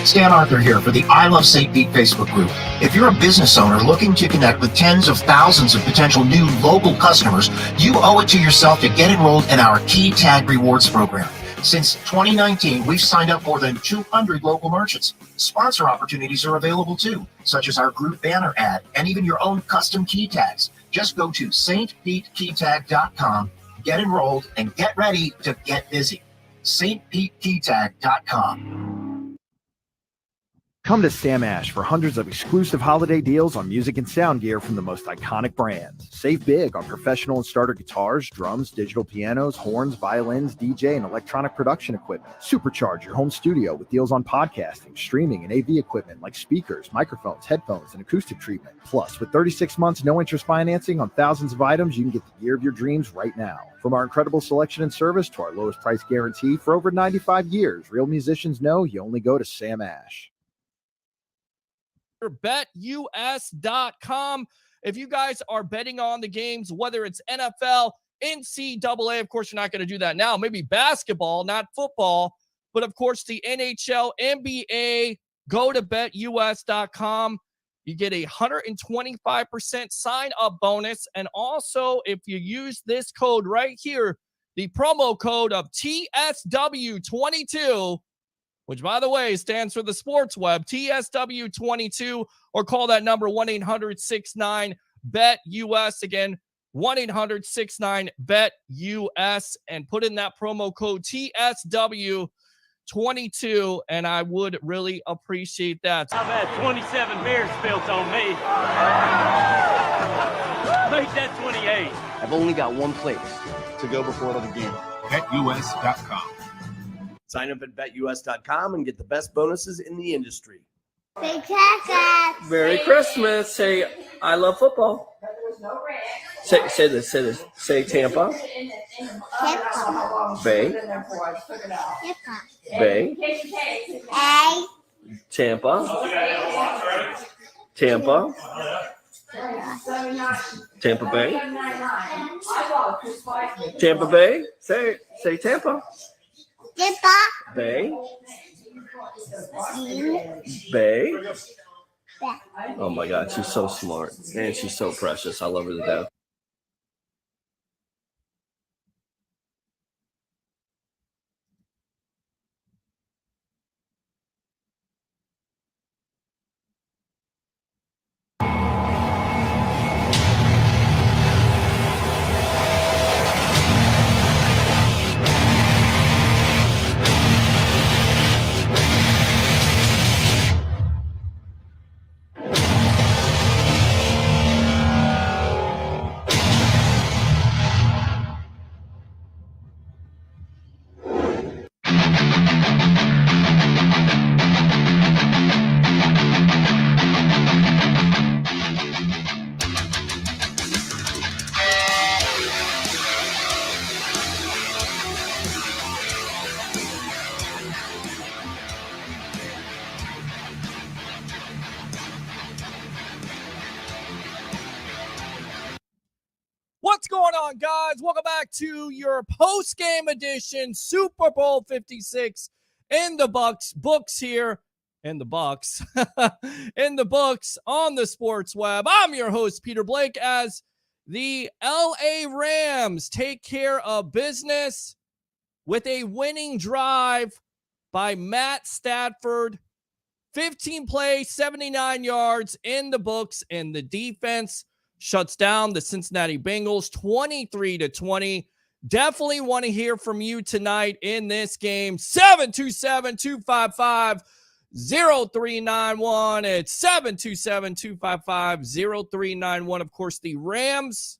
Stan Arthur here for the I Love St. Pete Facebook group. If you're a business owner looking to connect with tens of thousands of potential new local customers, you owe it to yourself to get enrolled in our Key Tag Rewards program. Since 2019, we've signed up more than 200 local merchants. Sponsor opportunities are available too, such as our group banner ad and even your own custom key tags. Just go to stpetekeytag.com, get enrolled, and get ready to get busy. stpetekeytag.com. Come to Sam Ash for hundreds of exclusive holiday deals on music and sound gear from the most iconic brands. Save big on professional and starter guitars, drums, digital pianos, horns, violins, DJ, and electronic production equipment. Supercharge your home studio with deals on podcasting, streaming, and AV equipment like speakers, microphones, headphones, and acoustic treatment. Plus, with 36 months no-interest financing on thousands of items, you can get the gear of your dreams right now. From our incredible selection and service to our lowest price guarantee for over 95 years, real musicians know you only go to Sam Ash. BetUS.com. If you guys are betting on the games, whether it's NFL, NCAA, of course, you're not going to do that now. Maybe basketball, not football, but of course, the NHL, NBA, go to BetUS.com. You get a 125% sign-up bonus. And also, if you use this code right here, the promo code of TSW22, which, by the way, stands for the Sports Web, TSW22, or call that number 1-800-69-BET-US. Again, 1-800-69-BET-US, and put in that promo code TSW22, and I would really appreciate that. I've had 27 beers spilled on me. Make that 28. I've only got one place to go before the game. BetUS.com. Sign up at BetUS.com and get the best bonuses in the industry. Say Christmas. Merry Christmas. Say, I love football. Say this. Say Tampa. Bay. Bay. A. Tampa. Tampa. Tampa Bay. Tampa Bay. Say Tampa. Tampa. Bay. Bay. Oh my God, she's so smart and she's so precious. I love her to death. What's going on, guys? Welcome back to your post-game edition, Super Bowl 56 in the books here, in the books on the Sports Web. I'm your host, Peter Blake, as the LA Rams take care of business with a winning drive by Matt Stafford. 15 plays, 79 yards in the books, and the defense shuts down the Cincinnati Bengals 23-20. Definitely want to hear from you tonight in this game. 727-255-0391. It's 727-255-0391. Of course, the Rams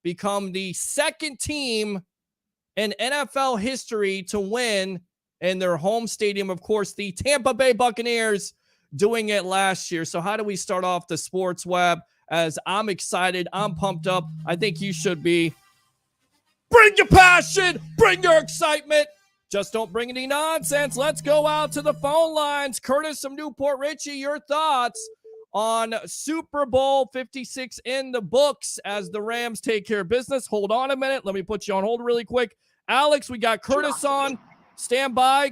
become the second team in NFL history to win in their home stadium. Of course, the Tampa Bay Buccaneers doing it last year. So how do we start off the Sports Web? As I'm excited, I'm pumped up. I think you should be. Bring your passion, bring your excitement. Just don't bring any nonsense. Let's go out to the phone lines. Curtis from Newport Richie, your thoughts on Super Bowl 56 in the books as the Rams take care of business. Hold on a minute. Let me put you on hold really quick. Alex, we got Curtis on. Stand by,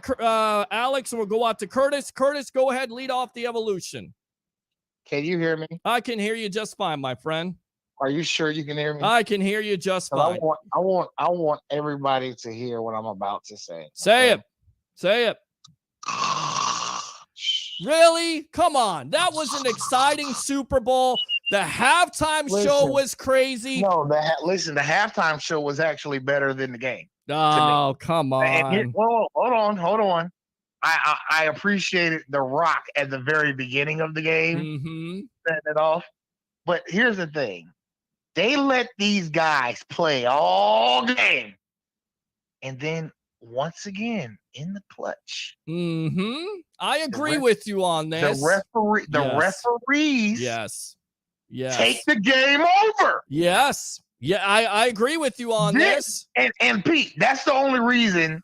Alex, and we'll go out to Curtis. Curtis, go ahead, lead off the evolution. Can you hear me? I can hear you just fine, my friend. Are you sure you can hear me? I can hear you just fine. I want everybody to hear what I'm about to say. Say it. Say it. Really? Come on. That was an exciting Super Bowl. The halftime show was crazy. No, the halftime show was actually better than the game. Oh, come on. Hold on. I appreciated The Rock at the very beginning of the game, setting it off. But here's the thing. They let these guys play all game. And then once again, in the clutch. I agree with you on this. The referees yes. take the game over. Yes. Yeah, I agree with you on this. And Pete, that's the only reason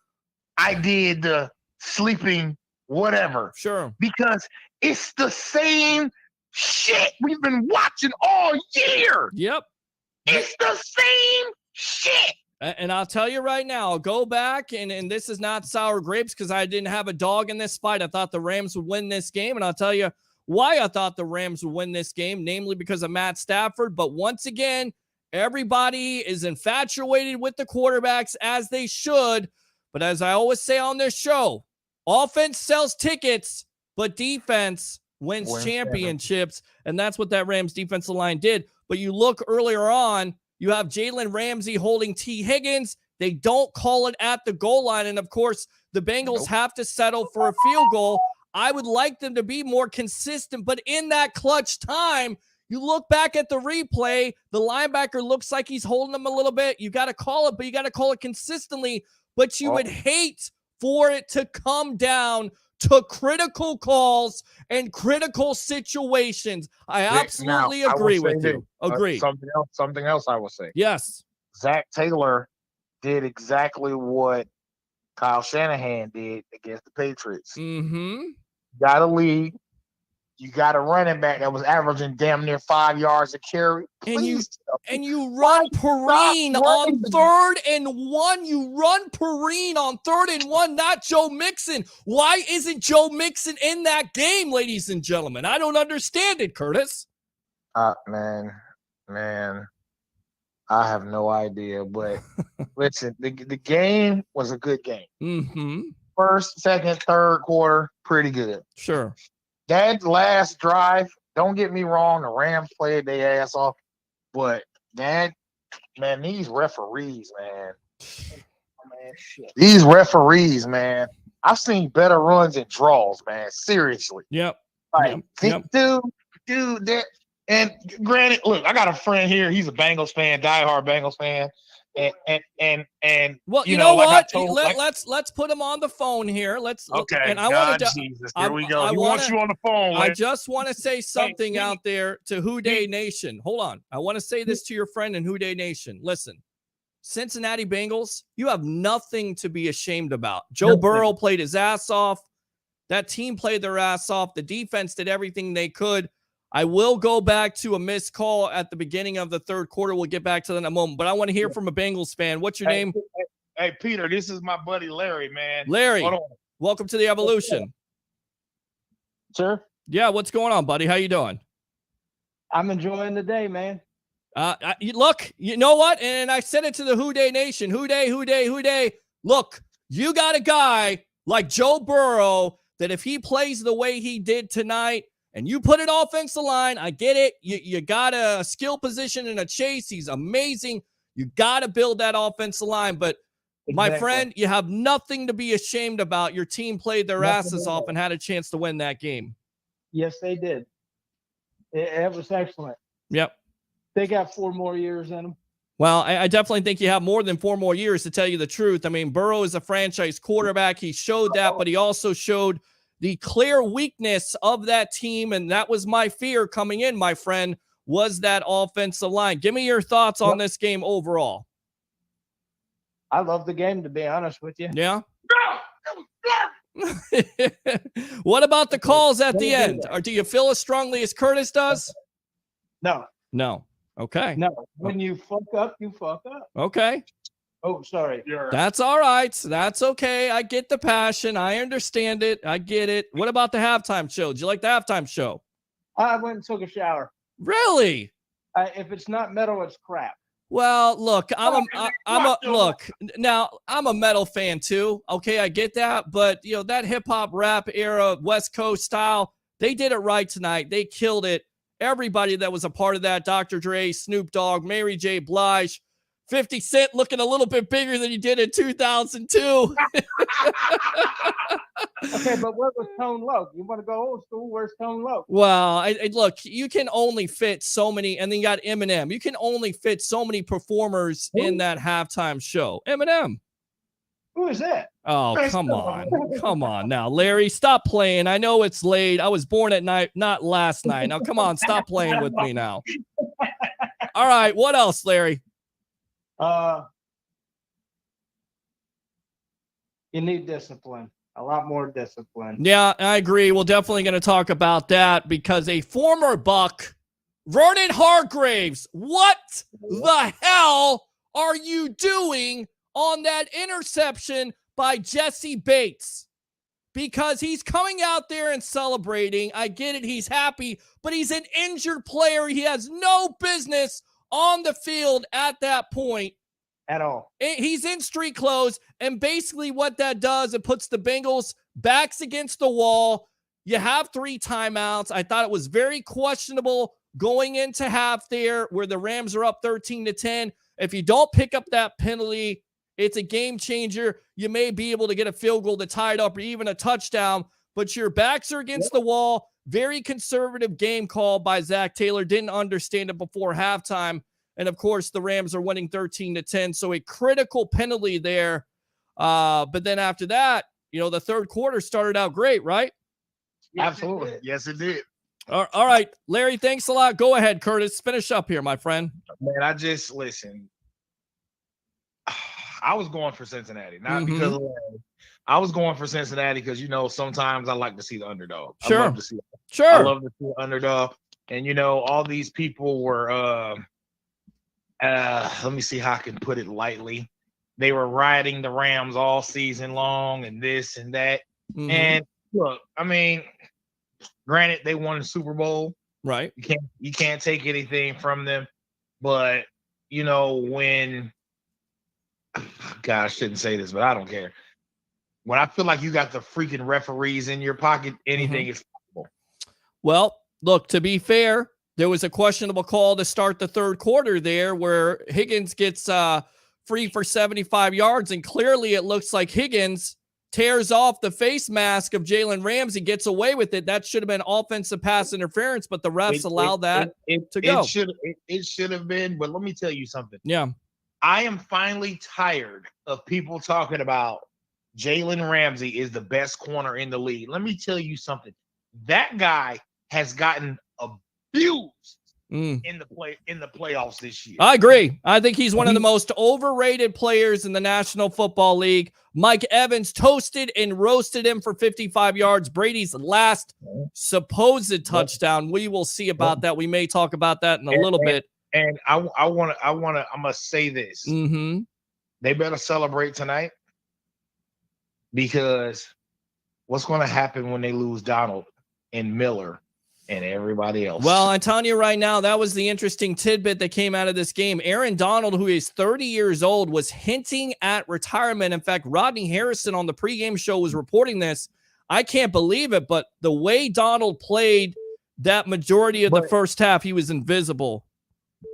I did the sleeping whatever. Sure. Because it's the same shit we've been watching all year. Yep. It's the same shit. And I'll tell you right now, I'll go back, and this is not sour grapes because I didn't have a dog in this fight. I thought the Rams would win this game, and I'll tell you why I thought the Rams would win this game, namely because of Matt Stafford. But once again, everybody is infatuated with the quarterbacks, as they should. But as I always say on this show, offense sells tickets, but defense wins championships. And that's what that Rams defensive line did. But you look earlier on, you have Jalen Ramsey holding T. Higgins. They don't call it at the goal line. And, of course, the Bengals have to settle for a field goal. I would like them to be more consistent. But in that clutch time, you look back at the replay, the linebacker looks like he's holding him a little bit. You got to call it, but you got to call it consistently. But you would hate for it to come down to critical calls and critical situations. I absolutely agree with you. Agree. Something else I will say. Yes. Zach Taylor did exactly what Kyle Shanahan did against the Patriots. Got a lead. You got a running back that was averaging damn near 5 yards a carry. And you run Perrine on 3rd and 1. You run Perrine on 3rd and 1, not Joe Mixon. Why isn't Joe Mixon in that game, ladies and gentlemen? I don't understand it, Curtis. Man, I have no idea. But listen, the game was a good game. First, second, third quarter, pretty good. Sure. That last drive, don't get me wrong, the Rams played their ass off, but these referees, these referees, man, I've seen better runs and draws, man. Seriously. Yep. Dude, that. And granted, look, I got a friend here. He's a Bengals fan, diehard Bengals fan. And well, you know what? Let's put him on the phone here. Okay. And I want to. Jesus, here we go. He wants you on the phone. I just want to say something out there to Houday Nation. Hold on. I want to say this to your friend in Houday Nation. Listen, Cincinnati Bengals, you have nothing to be ashamed about. Joe Burrow played his ass off. That team played their ass off. The defense did everything they could. I will go back to a missed call at the beginning of the third quarter. We'll get back to that in a moment. But I want to hear from a Bengals fan. What's your name? Hey, Peter, this is my buddy Larry, man. Larry, welcome to the Evolution. Sir? Yeah, what's going on, buddy? How you doing? I'm enjoying the day, man. Look, you know what? And I said it to the Houday Nation. Houday. Look, you got a guy like Joe Burrow that if he plays the way he did tonight, and you put an offensive line, I get it. You got a skill position and a chase. He's amazing. You got to build that offensive line. But, my friend, you have nothing to be ashamed about. Your team played their asses off and had a chance to win that game. Yes, they did. It was excellent. Yep. They got 4 more years in them. Well, I definitely think you have more than 4 more years, to tell you the truth. I mean, Burrow is a franchise quarterback. He showed that, but he also showed the clear weakness of that team, and that was my fear coming in, my friend, was that offensive line. Give me your thoughts on this game overall. I love the game, to be honest with you. Yeah? What about the calls at the end? Or do you feel as strongly as Curtis does? No. Okay. No. When you fuck up, you fuck up. Okay. Oh, sorry. That's all right. That's okay. I get the passion. I understand it. I get it. What about the halftime show? Did you like the halftime show? I went and took a shower. Really? If it's not metal, it's crap. Well, look, I'm a metal fan too. Okay, I get that, but you know that hip hop rap era, West Coast style, they did it right tonight. They killed it. Everybody that was a part of that, Dr. Dre, Snoop Dogg, Mary J. Blige, 50 Cent looking a little bit bigger than he did in 2002. Okay, but where was Tone Loc? You want to go old school? Where's Tone Loc? Well, look, you can only fit so many, and then you got Eminem. You can only fit so many performers in that halftime show. Eminem. Who is that? Oh, come on. Come on now, Larry, stop playing. I know it's late. I was born at night, not last night. Now, come on, stop playing with me now. All right, what else, Larry? You need discipline. A lot more discipline. Yeah, I agree. We're definitely going to talk about that because a former Buck, Vernon Hargreaves, what the hell are you doing on that interception by Jesse Bates? Because he's coming out there and celebrating. I get it. He's happy, but he's an injured player. He has no business on the field at that point. At all. He's in street clothes, and basically what that does, it puts the Bengals backs against the wall. You have 3 timeouts. I thought it was very questionable going into half there where the Rams are up 13-10. If you don't pick up that penalty, it's a game changer. You may be able to get a field goal to tie it up or even a touchdown, but your backs are against the wall. Very conservative game call by Zach Taylor. Didn't understand it before halftime. And, of course, the Rams are winning 13-10, so a critical penalty there. But then after that, you know, the third quarter started out great, right? Absolutely. Yes, it did. All right, Larry, thanks a lot. Go ahead, Curtis. Finish up here, my friend. Man, listen. I was going for Cincinnati, not because of Larry. I was going for Cincinnati because, you know, sometimes I like to see the underdog. Sure. I love to see the underdog. And, you know, all these people were let me see how I can put it lightly. They were riding the Rams all season long and this and that. And look, I mean, granted, they won the Super Bowl. Right. You can't take anything from them. But, you know, when God, I shouldn't say this, but I don't care. When I feel like you got the freaking referees in your pocket, anything is possible. Well, look, to be fair, there was a questionable call to start the third quarter there where Higgins gets free for 75 yards, and clearly it looks like Higgins tears off the face mask of Jalen Ramsey, gets away with it. That should have been offensive pass interference, but the refs allowed that to go. It should have been, but let me tell you something. Yeah. I am finally tired of people talking about Jalen Ramsey is the best corner in the league. Let me tell you something. That guy has gotten abused in the playoffs this year. I agree. I think he's one of the most overrated players in the National Football League. Mike Evans toasted and roasted him for 55 yards. Brady's last supposed touchdown. We will see about that. We may talk about that in a little bit. And I'm gonna say this. They better celebrate tonight, because what's going to happen when they lose Donald and Miller and everybody else? Well, I'm telling you right now, that was the interesting tidbit that came out of this game. Aaron Donald, who is 30 years old, was hinting at retirement. In fact, Rodney Harrison on the pregame show was reporting this. I can't believe it, but the way Donald played that majority of the first half, he was invisible.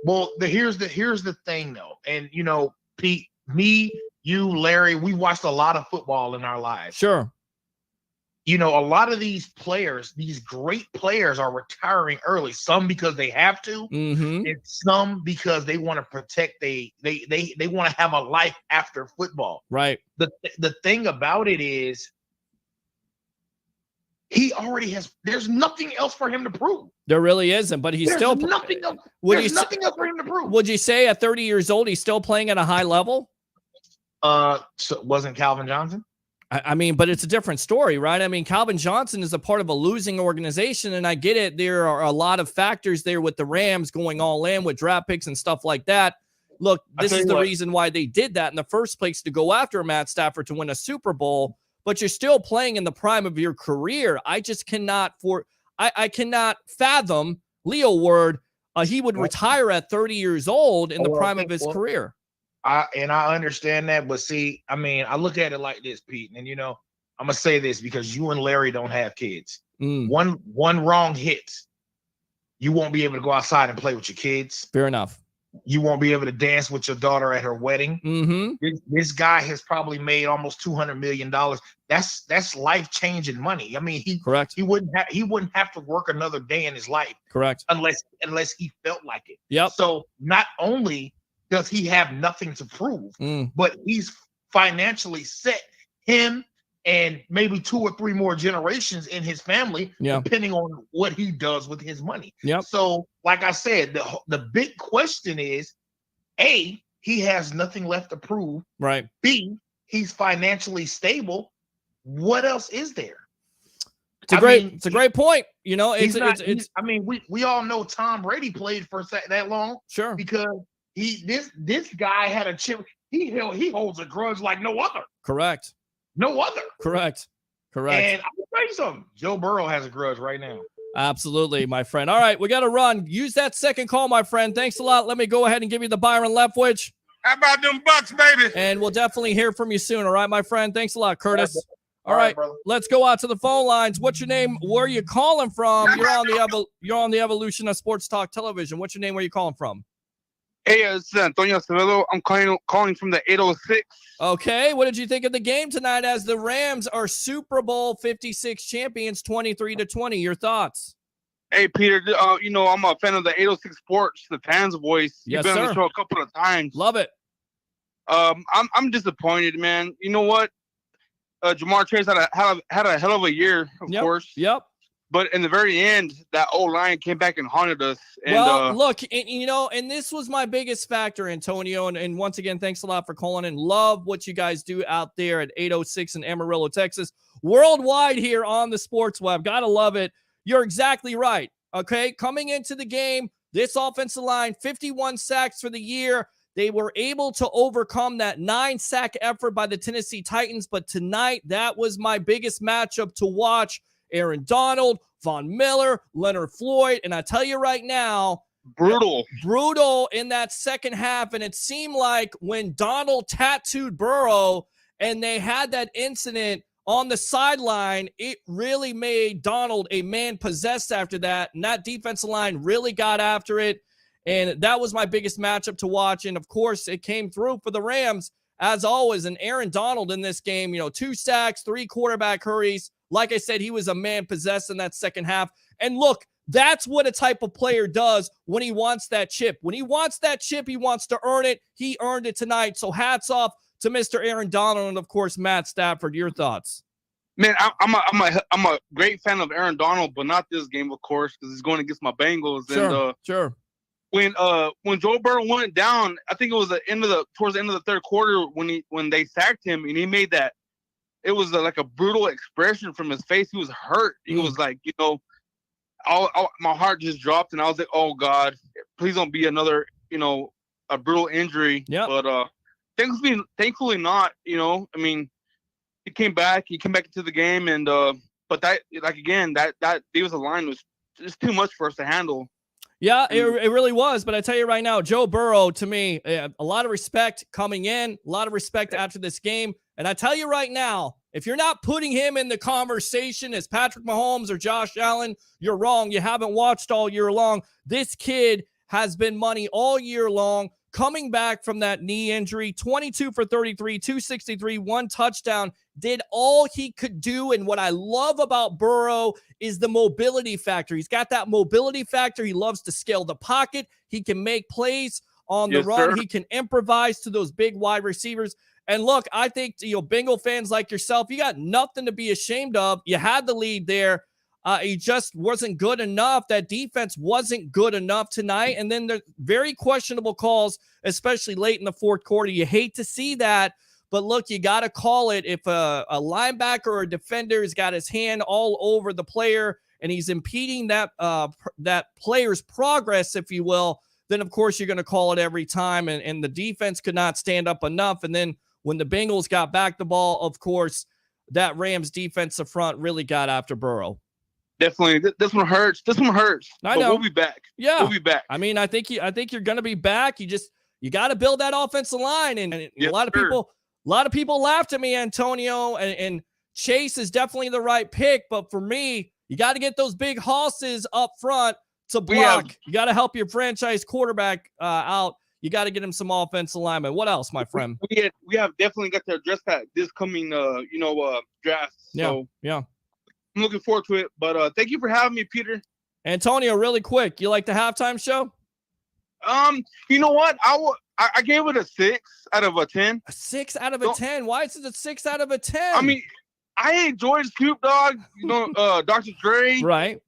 Well, here's the thing, though. And, you know, Pete, me, you, Larry, we watched a lot of football in our lives. Sure. You know, a lot of these players, these great players, are retiring early. Some because they have to, and some because they want to protect they want to have a life after football. Right. The thing about it is, he already has. There's nothing else for him to prove. There really isn't, but he's still nothing else. There's nothing else for him to prove. Would you say at 30 years old he's still playing at a high level? So wasn't Calvin Johnson? I mean, but it's a different story, right? I mean, Calvin Johnson is a part of a losing organization, and I get it. There are a lot of factors there with the Rams going all in with draft picks and stuff like that. look, this is the reason why they did that in the first place, to go after Matt Stafford to win a Super Bowl, but you're still playing in the prime of your career. I just cannot I cannot fathom Leo Word. He would retire at 30 years old in the prime of his career. I understand that, but see, I mean, I look at it like this, Pete, and I'm gonna say this because you and Larry don't have kids. One wrong hit, you won't be able to go outside and play with your kids. Fair enough. You won't be able to dance with your daughter at her wedding. This guy has probably made almost $200 million. That's life-changing money. I mean, he wouldn't have to work another day in his life. Correct. Unless he felt like it. Yep. So not only does he have nothing to prove, but he's financially set him and maybe 2 or 3 more generations in his family, depending on what he does with his money. Yep. So, like I said, the big question is, A, he has nothing left to prove. Right. B, he's financially stable. What else is there? It's a great point. I mean, we all know Tom Brady played for that long. Sure. Because this guy had a chip. He holds a grudge like no other. Correct. No other. Correct. And I'm gonna tell you something. Joe Burrow has a grudge right now. Absolutely, my friend. All right, we got to run. Use that second call, my friend. Thanks a lot. Let me go ahead and give you the Byron Leftwich. How about them Bucks, baby? And we'll definitely hear from you soon. All right, my friend. Thanks a lot, Curtis. All right, let's go out to the phone lines. What's your name? Where are you calling from? You're on the Evolution of Sports Talk Television. What's your name? Where are you calling from? Hey, it's Antonio Acevedo. I'm calling from the 806. Okay, what did you think of the game tonight as the Rams are Super Bowl 56 champions, 23-20? Your thoughts? Hey, Peter, I'm a fan of the 806 Sports, the fans' voice. Yes, You've been sir. on the show a couple of times. Love it. I'm disappointed, man. You know what? Jamar Chase had a hell of a year, of course. Yep. But in the very end, that O-line came back and haunted us. And, look, and this was my biggest factor, Antonio. And once again, thanks a lot for calling in. Love what you guys do out there at 806 in Amarillo, Texas. Worldwide here on the Sports Web. Gotta love it. You're exactly right. Okay, coming into the game, this offensive line, 51 sacks for the year. They were able to overcome that 9-sack effort by the Tennessee Titans. But tonight, that was my biggest matchup to watch. Aaron Donald, Von Miller, Leonard Floyd. And I tell you right now, brutal in that second half. And it seemed like when Donald tattooed Burrow and they had that incident on the sideline, it really made Donald a man possessed after that. And that defensive line really got after it. And that was my biggest matchup to watch. And of course, it came through for the Rams as always. And Aaron Donald in this game, 2 sacks, 3 quarterback hurries. Like I said, he was a man possessed in that second half. And look, that's what a type of player does when he wants that chip. When he wants that chip, he wants to earn it. He earned it tonight. So hats off to Mr. Aaron Donald and, of course, Matt Stafford. Your thoughts? Man, I'm a great fan of Aaron Donald, but not this game, of course, because he's going against my Bengals. Sure. When Joe Burrow went down, I think it was towards the end of the third quarter when they sacked him, and he made that. It was like a brutal expression from his face. He was hurt. He was like, my heart just dropped, and I was like, oh God, please don't be another, a brutal injury. Yeah. But thankfully not. I mean, he came back into the game, and but that that defensive line was just too much for us to handle. Yeah, it really was. But I tell you right now, Joe Burrow, to me, a lot of respect coming in, a lot of respect after this game. And I tell you right now, if you're not putting him in the conversation as Patrick Mahomes or Josh Allen, you're wrong. You haven't watched all year long. This kid has been money all year long. Coming back from that knee injury, 22 for 33, 263, 1 touchdown, did all he could do. And what I love about Burrow is the mobility factor. He's got that mobility factor. He loves to scale the pocket. He can make plays on the run. Sir. He can improvise to those big wide receivers. And look, I think, Bengal fans like yourself, you got nothing to be ashamed of. You had the lead there. He just wasn't good enough. That defense wasn't good enough tonight. And then the very questionable calls, especially late in the fourth quarter. You hate to see that. But look, you got to call it. If a linebacker or a defender has got his hand all over the player and he's impeding that player's progress, if you will, then of course you're going to call it every time. And the defense could not stand up enough. And then when the Bengals got back the ball, of course, that Rams defensive front really got after Burrow. Definitely. This one hurts. I know. We'll be back. Yeah. We'll be back. I mean, I think you're going to be back. You got to build that offensive line. And yes, a lot of people laughed at me, Antonio, and Chase is definitely the right pick. But for me, you got to get those big hosses up front to block. You got to help your franchise quarterback out. You got to get him some offensive linemen. What else, my friend? We have definitely got to address that this coming, draft. So, yeah. I'm looking forward to it. But thank you for having me, Peter. Antonio, really quick, you like the halftime show? You know what? I gave it a 6 out of a 10. A 6 out of a 10? Why is it a 6 out of a 10? I mean, I enjoyed Snoop Dogg, Dr. Dre, right?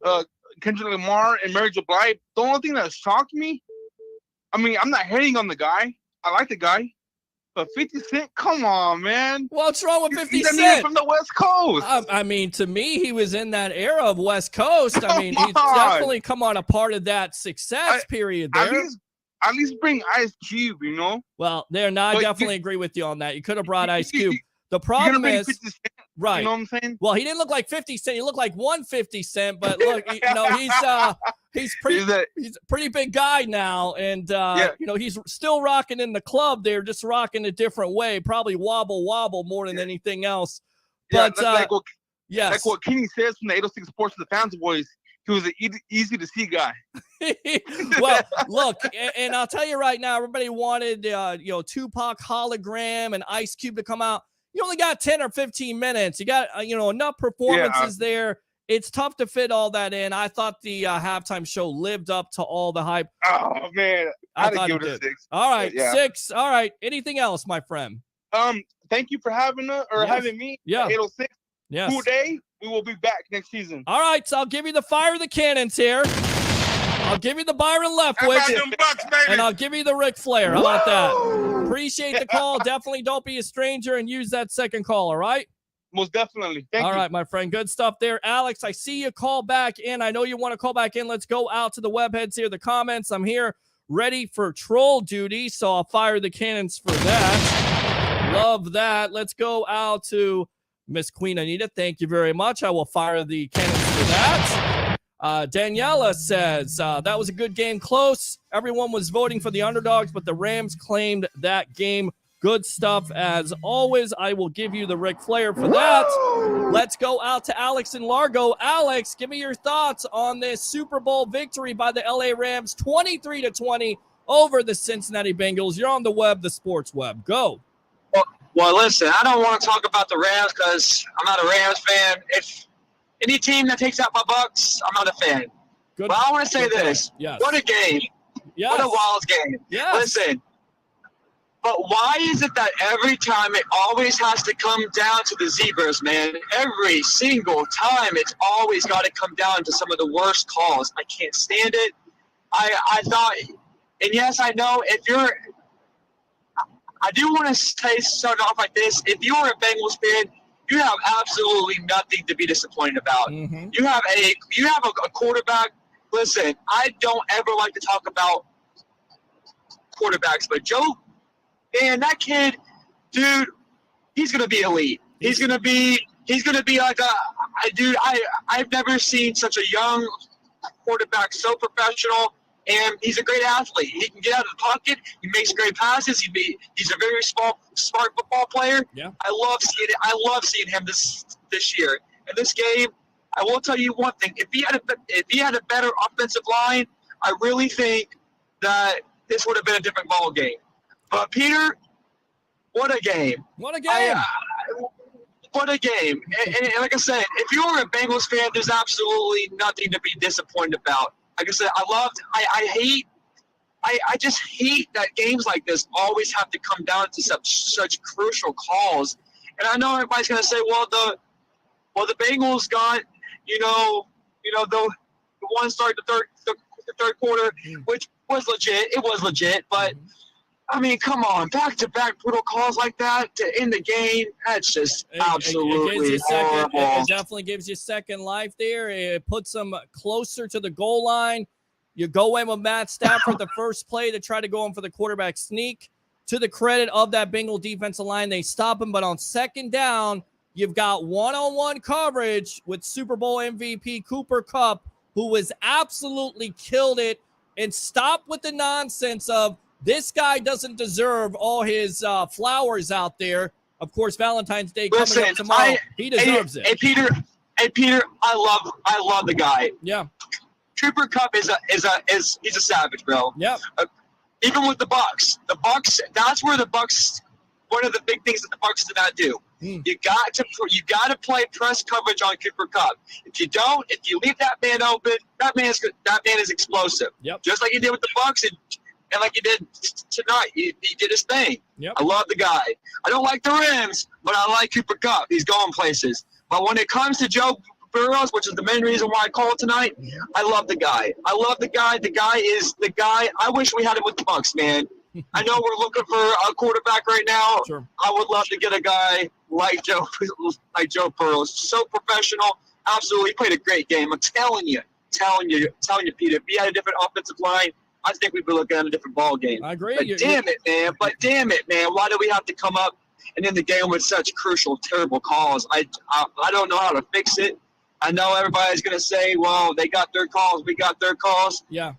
Kendrick Lamar, and Mary J. Blige. The only thing that shocked me, I mean, I'm not hating on the guy. I like the guy. But 50 Cent, come on, man. What's wrong with 50 He's Cent? from the West Coast. I mean, to me, he was in that era of West Coast. I mean, he's definitely come on a part of that success period there. At least bring Ice Cube, Well, I definitely agree with you on that. You could have brought Ice Cube. The problem is, right? You know what I'm saying? Well, he didn't look like 50 Cent. He looked like 150 Cent. But look, he's a pretty big guy now, and he's still rocking in the club. They're just rocking a different way, probably wobble more than anything else. But like what Kenny says from the 806 Sports to the Fans Boys. He was an easy to see guy. Well, look, and I'll tell you right now, everybody wanted Tupac hologram and Ice Cube to come out. You only got 10 or 15 minutes. You got enough performances there. It's tough to fit all that in. I thought the halftime show lived up to all the hype. Oh man, I thought give it a 6. All right, 6. All right. Anything else, my friend? Thank you for having me. Yeah, 806. Yes. Cool day. We will be back next season. All right, so I'll give you the fire of the cannons here. I'll give you the Byron Leftwich, and I'll give you the Ric Flair. How about that? Appreciate the call. Definitely don't be a stranger and use that second call, all right? Most definitely. Thank you. All right, my friend. Good stuff there. Alex, I see you call back in. I know you want to call back in. Let's go out to the webheads here, the comments. I'm here ready for troll duty, so I'll fire the cannons for that. Love that. Let's go out to Miss Queen Anita. Thank you very much. I will fire the cannons for that. Daniela says, that was a good game, close. Everyone was voting for the underdogs, but the Rams claimed that game. Good stuff as always. I will give you the Ric Flair for that. Let's go out to Alex in Largo. Alex, give me your thoughts on this Super Bowl victory by the LA Rams, 23-20 over the Cincinnati Bengals. You're on the web, the sports web. Go. Well, listen, I don't want to talk about the Rams because I'm not a Rams fan. If any team that takes out my Bucks, I'm not a fan. Good, but I want to say this. Yes. What a game. Yes. What a wild game. Yes. Listen, but why is it that every time it always has to come down to the zebras, man? Every single time it's always got to come down to some of the worst calls. I can't stand it. I thought, and yes, I know if you're – I do want to start off like this. If you are a Bengals fan, you have absolutely nothing to be disappointed about. Mm-hmm. You have a quarterback. Listen, I don't ever like to talk about quarterbacks, but Joe, man, that kid, dude, he's gonna be elite. He's gonna be like I've never seen such a young quarterback so professional. And he's a great athlete. He can get out of the pocket. He makes great passes. He's a very smart football player. Yeah. I love seeing him this year. In this game, I will tell you one thing. If he had a better offensive line, I really think that this would have been a different ball game. But Peter, what a game! What a game! What a game! And like I said, if you're a Bengals fan, there's absolutely nothing to be disappointed about. Like I said, I just hate that games like this always have to come down to such crucial calls. And I know everybody's gonna say, well, the Bengals got, the one start the third quarter, which was legit. It was legit, but I mean, come on, back-to-back brutal calls like that to end the game. That's just absolutely horrible. It definitely gives you second life there. It puts them closer to the goal line. You go in with Matt Stafford the first play to try to go in for the quarterback sneak. To the credit of that Bengal defensive line, they stop him. But on second down, you've got one-on-one coverage with Super Bowl MVP Cooper Kupp, who has absolutely killed it. And stop with the nonsense of this guy doesn't deserve all his flowers out there. Of course, Valentine's Day coming up tomorrow. He deserves it. Hey, Peter, I love the guy. Yeah. Cooper Kupp is he's a savage, bro. Yep. Even with the Bucks, that's where the Bucks. One of the big things that the Bucks did not do. You got to play press coverage on Cooper Kupp. If you don't, if you leave that man open, that man is explosive. Yep. Just like he did with the Bucks and like he did tonight. He did his thing. Yep. I love the guy. I don't like the Rams, but I like Cooper Kupp. He's going places. But when it comes to Joe Burrows, which is the main reason why I called tonight, I love the guy. I love the guy. The guy is the guy. I wish we had him with the Bucks, man. I know we're looking for a quarterback right now. Sure. I would love to get a guy like Joe Burrows. So professional. Absolutely played a great game. I'm telling you, Peter, if we had a different offensive line, I think we'd be looking at a different ball game. I agree. But damn it, man. Why do we have to come up and end the game with such crucial, terrible calls? I don't know how to fix it. I know everybody's going to say, well, they got their calls, we got their calls. Yeah.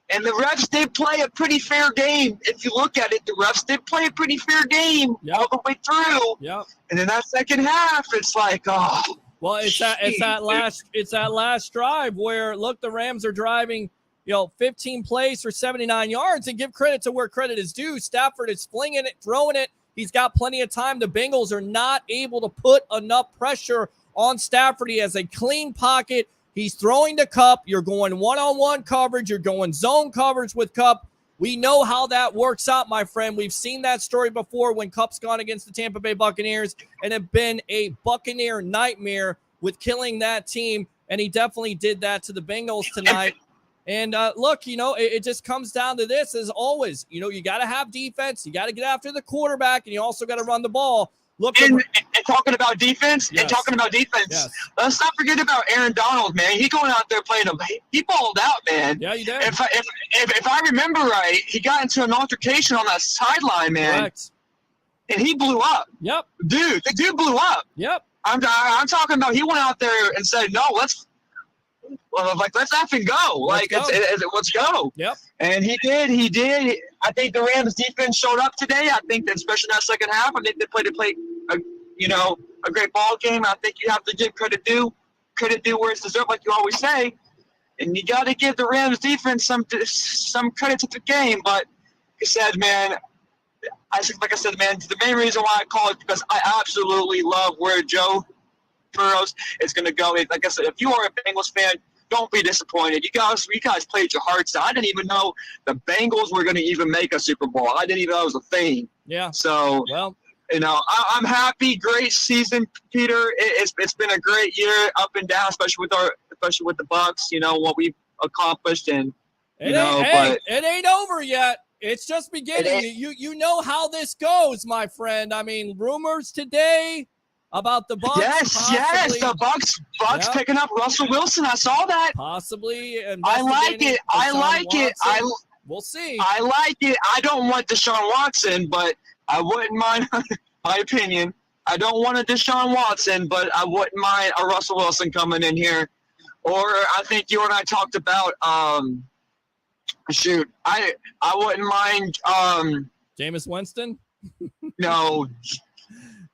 And the refs did play a pretty fair game. If you look at it, the refs did play a pretty fair game all the way through. Yep. And in that second half, it's like, oh. Well, it's that last drive where, look, the Rams are driving, 15 plays for 79 yards, and give credit to where credit is due. Stafford is flinging it, throwing it. He's got plenty of time. The Bengals are not able to put enough pressure on Stafford. He has a clean pocket. He's throwing the Kupp. You're going one-on-one coverage. You're going zone coverage with Kupp. We know how that works out, my friend. We've seen that story before when Kupp's gone against the Tampa Bay Buccaneers and have been a Buccaneer nightmare with killing that team, and he definitely did that to the Bengals tonight. And look, it just comes down to this as always. You got to have defense. You got to get after the quarterback, and you also got to run the ball. Look, and talking about defense, yes. Yes. Let's not forget about Aaron Donald, man. He going out there playing him. He balled out, man. Yeah, you did. If I remember right, he got into an altercation on that sideline, man. Correct. And he blew up. Yep. Dude, the dude blew up. Yep. I'm talking about he went out there and said, no, let's effing go. Let's go. Yep. And he did. I think the Rams defense showed up today. I think that especially in that second half, I think they played a great ball game. I think you have to give credit due where it's deserved, like you always say. And you got to give the Rams defense some credit to the game. But like I said, man, the main reason why I call it because I absolutely love where Joe Burrows is going to go. Like I said, if you are a Bengals fan, don't be disappointed. You guys played your hearts out. I didn't even know the Bengals were going to even make a Super Bowl. I didn't even know it was a thing. Yeah. So, well, I'm happy. Great season, Peter. It's been a great year, up and down, especially with the Bucks. What we've accomplished, and it ain't over yet. It's just beginning. You know how this goes, my friend. I mean, rumors today about the Bucks. Yes, the Bucks picking up Russell Wilson. I saw that. Possibly. I like it. We'll see. I like it. I don't want Deshaun Watson, but I wouldn't mind. My opinion. I don't want a Deshaun Watson, but I wouldn't mind a Russell Wilson coming in here. Or I think you and I talked about. I wouldn't mind. Jameis Winston. No.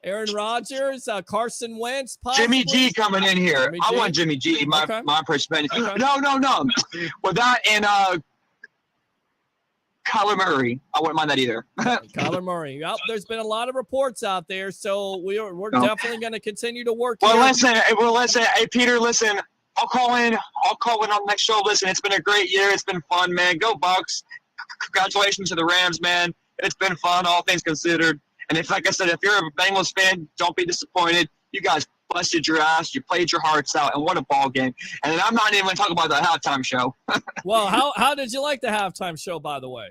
Aaron Rodgers, Carson Wentz, possibly. Jimmy G coming in here. I want Jimmy G. My perspective. Okay. No. With that and Kyler Murray, I wouldn't mind that either. Kyler Murray. Yep, there's been a lot of reports out there, so we're definitely going to continue to work. Listen. Hey, Peter, listen. I'll call in on the next show. Listen, it's been a great year. It's been fun, man. Go Bucks. Congratulations to the Rams, man. It's been fun, all things considered. And like I said, if you're a Bengals fan, don't be disappointed. You guys busted your ass. You played your hearts out, and what a ball game. And I'm not even going to talk about the halftime show. Well, how did you like the halftime show, by the way?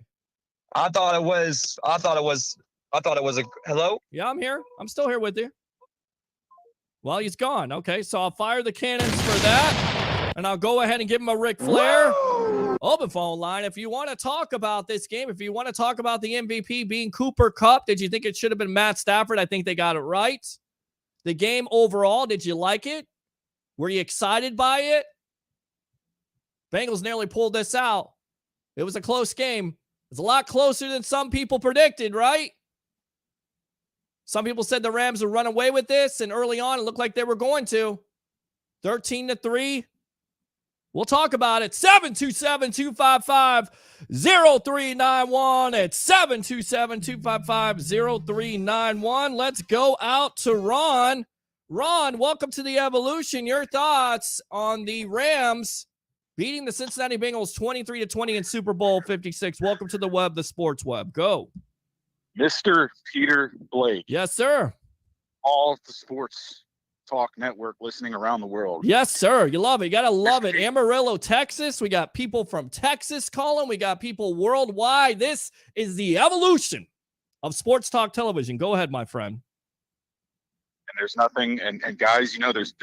I thought it was a hello? Yeah, I'm here. I'm still here with you. Well, he's gone. Okay, so I'll fire the cannons for that. And I'll go ahead and give him a Ric Flair. Open phone line. If you want to talk about this game, if you want to talk about the MVP being Cooper Kupp, did you think it should have been Matt Stafford? I think they got it right. The game overall, did you like it? Were you excited by it? Bengals nearly pulled this out. It was a close game. It's a lot closer than some people predicted, right? Some people said the Rams would run away with this, and early on, it looked like they were going to. 13-3. We'll talk about it. 727-255-0391. It's 727-255-0391. Let's go out to Ron. Ron, welcome to the Evolution. Your thoughts on the Rams beating the Cincinnati Bengals 23-20 in Super Bowl 56. Welcome to the web, the sports web. Go. Mr. Peter Blake. Yes, sir. All the sports talk network listening around the world. Yes, sir. You love it. You got to love it. Amarillo, Texas. We got people from Texas calling. We got people worldwide. This is the evolution of sports talk television. Go ahead, my friend. And there's nothing, and guys, you know, there's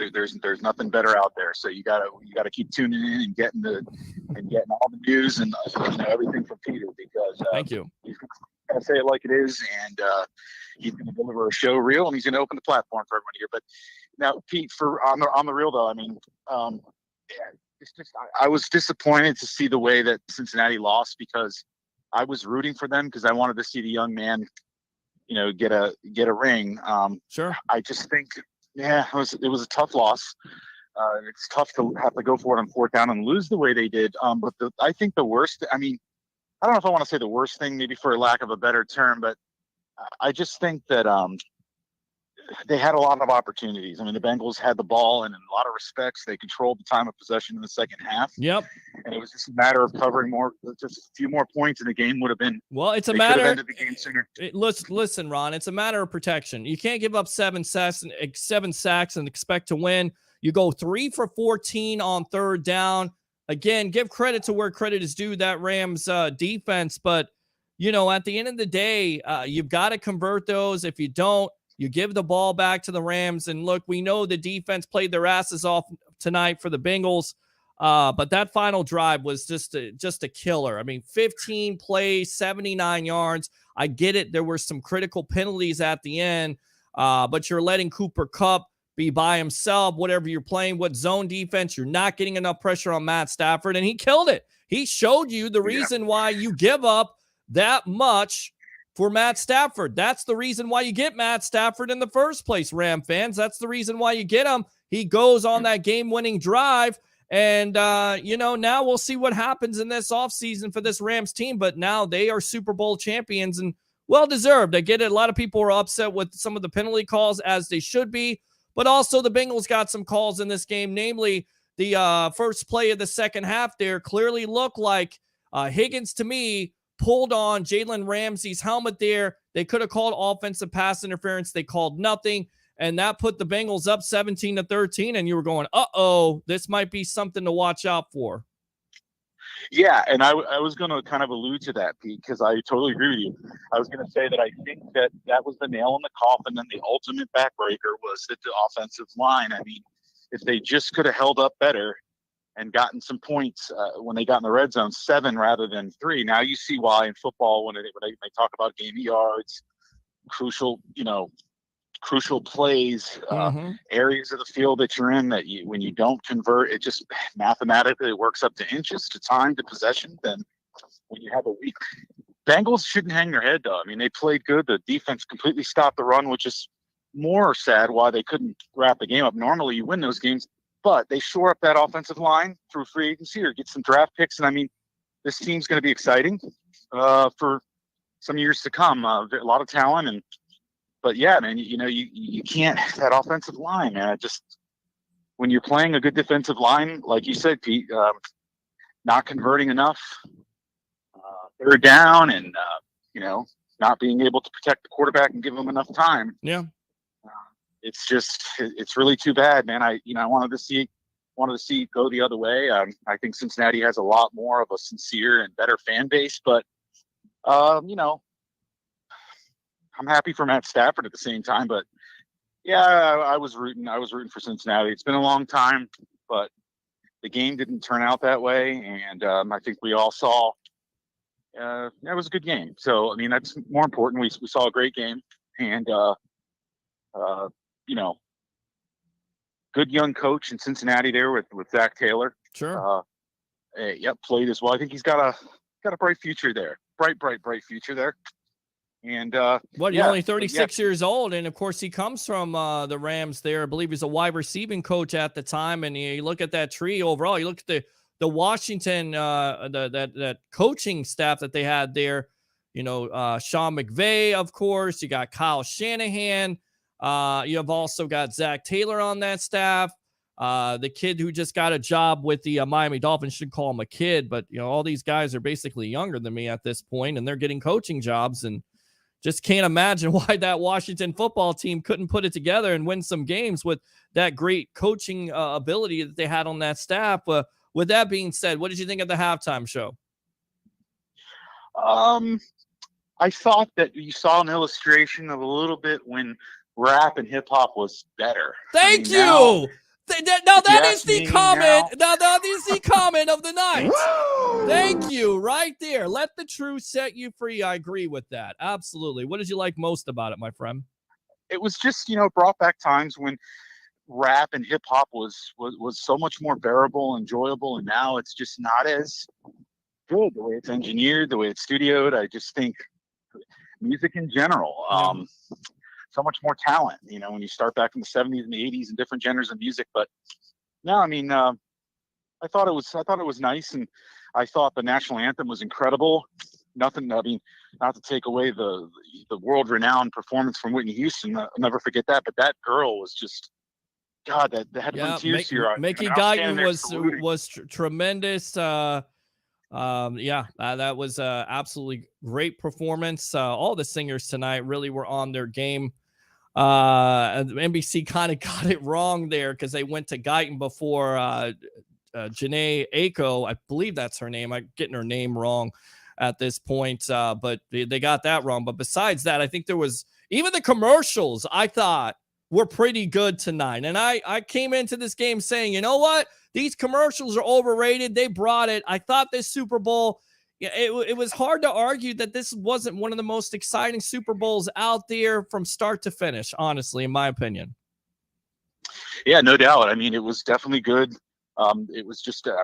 nothing better out there. So you gotta keep tuning in and getting all the news and everything from Peter, because thank you. He's gonna say it like it is, and he's gonna deliver a show reel, and he's gonna open the platform for everyone here. But now, Pete, on the real though, I mean, it's just I was disappointed to see the way that Cincinnati lost, because I was rooting for them because I wanted to see the young man, you know, get a ring. Sure. I just think, it was a tough loss. It's tough to have to go for it on fourth down and lose the way they did. But I think the worst, I mean, I don't know if I want to say the worst thing, maybe for lack of a better term, but I just think that they had a lot of opportunities. I mean, the Bengals had the ball, and in a lot of respects, they controlled the time of possession in the second half. Yep. And it was just a matter of covering just a few more points, and the game would have been. Well, it's a matter. Ended the game sooner. Listen, Ron. It's a matter of protection. You can't give up seven sacks and expect to win. You go 3 for 14 on third down. Again, give credit to where credit is due. That Rams defense, but you know, at the end of the day, you've got to convert those. If you don't, you give the ball back to the Rams. And look, we know the defense played their asses off tonight for the Bengals, but that final drive was just a killer. I mean, 15 plays, 79 yards. I get it. There were some critical penalties at the end, but you're letting Cooper Kupp be by himself, whatever you're playing, what zone defense. You're not getting enough pressure on Matt Stafford, and he killed it. He showed you the reason why you give up that much for Matt Stafford. That's the reason why you get Matt Stafford in the first place, Ram fans. That's the reason why you get him. He goes on that game-winning drive, and, now we'll see what happens in this offseason for this Rams team, but now they are Super Bowl champions, and well-deserved. I get it. A lot of people are upset with some of the penalty calls, as they should be, but also the Bengals got some calls in this game, namely the first play of the second half there clearly looked like Higgins, to me, pulled on Jalen Ramsey's helmet there. They could have called offensive pass interference. They called nothing, and that put the Bengals up 17-13, and you were going, uh-oh, this might be something to watch out for. Yeah, and I was going to kind of allude to that, Pete, because I totally agree with you. I was going to say that I think that was the nail in the coffin, and the ultimate backbreaker was the offensive line. I mean, if they just could have held up better and gotten some points when they got in the red zone, 7 rather than 3. Now you see why in football, when they talk about game yards, crucial plays, areas of the field that you're in, that when you don't convert, it just mathematically works up to inches, to time, to possession. Then when you have a weak, Bengals shouldn't hang their head though. I mean, they played good. The defense completely stopped the run, which is more sad why they couldn't wrap the game up. Normally you win those games, but they shore up that offensive line through free agency or get some draft picks. And I mean, this team's going to be exciting for some years to come. A lot of talent, but yeah, man, you can't, that offensive line, man. When you're playing a good defensive line, like you said, Pete, not converting enough, third down, and not being able to protect the quarterback and give him enough time. Yeah. It's really too bad, man. I wanted to see it go the other way. I think Cincinnati has a lot more of a sincere and better fan base, but I'm happy for Matt Stafford at the same time. But yeah, I was rooting for Cincinnati. It's been a long time, but the game didn't turn out that way, and I think we all saw it was a good game. So I mean, that's more important. We saw a great game, and you know, good young coach in Cincinnati there with Zach Taylor. Sure. Yep, played as well. I think he's got a bright future there. Bright future there. And you're only 36 years old, and of course he comes from the Rams there. I believe he's a wide receiving coach at the time, and you look at that tree overall. You look at the Washington that coaching staff that they had there. You know, Sean McVay, of course. You got Kyle Shanahan. You have also got Zach Taylor on that staff. The kid who just got a job with the Miami Dolphins, should call him a kid, but you know, all these guys are basically younger than me at this point, and they're getting coaching jobs, and just can't imagine why that Washington football team couldn't put it together and win some games with that great coaching ability that they had on that staff. With that being said, what did you think of the halftime show? I thought that you saw an illustration of a little bit when rap and hip hop was better. Thank you. Now that is the comment. Now that is the comment of the night. Thank you. Right there. Let the truth set you free. I agree with that. Absolutely. What did you like most about it, my friend? It was just, brought back times when rap and hip hop was so much more bearable, enjoyable, and now it's just not as good the way it's engineered, the way it's studioed. I just think music in general, so much more talent, when you start back in the 70s and the 80s and different genres of music. But no, I mean, I thought it was nice, and I thought the national anthem was incredible. Nothing, I mean, not to take away the world-renowned performance from Whitney Houston. I'll never forget that. But that girl was just, God, that had to bring tears to your eyes. Mickey Guyton was tremendous. That was absolutely great performance. All the singers tonight really were on their game. NBC kind of got it wrong there because they went to Guyton before Janae Aiko. I believe that's her name. I'm getting her name wrong at this point, but they got that wrong. But besides that, I think there was even the commercials I thought were pretty good tonight. And I came into this game saying, you know what? These commercials are overrated. They brought it. I thought this Super Bowl, it was hard to argue that this wasn't one of the most exciting Super Bowls out there from start to finish, honestly, in my opinion. Yeah, no doubt. I mean, it was definitely good. It was just, God,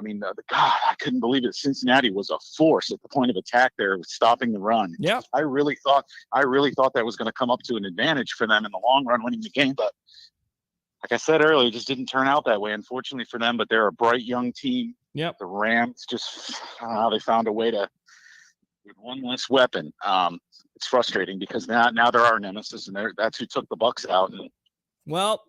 I couldn't believe it. Cincinnati was a force at the point of attack there, stopping the run. Yeah, I really thought that was going to come up to an advantage for them in the long run, winning the game. But like I said earlier, it just didn't turn out that way, unfortunately for them. But they're a bright young team. Yep. The Rams just, I don't know how they found a way to, with one less weapon. It's frustrating because now they're our nemesis, and that's who took the Bucks out. And well,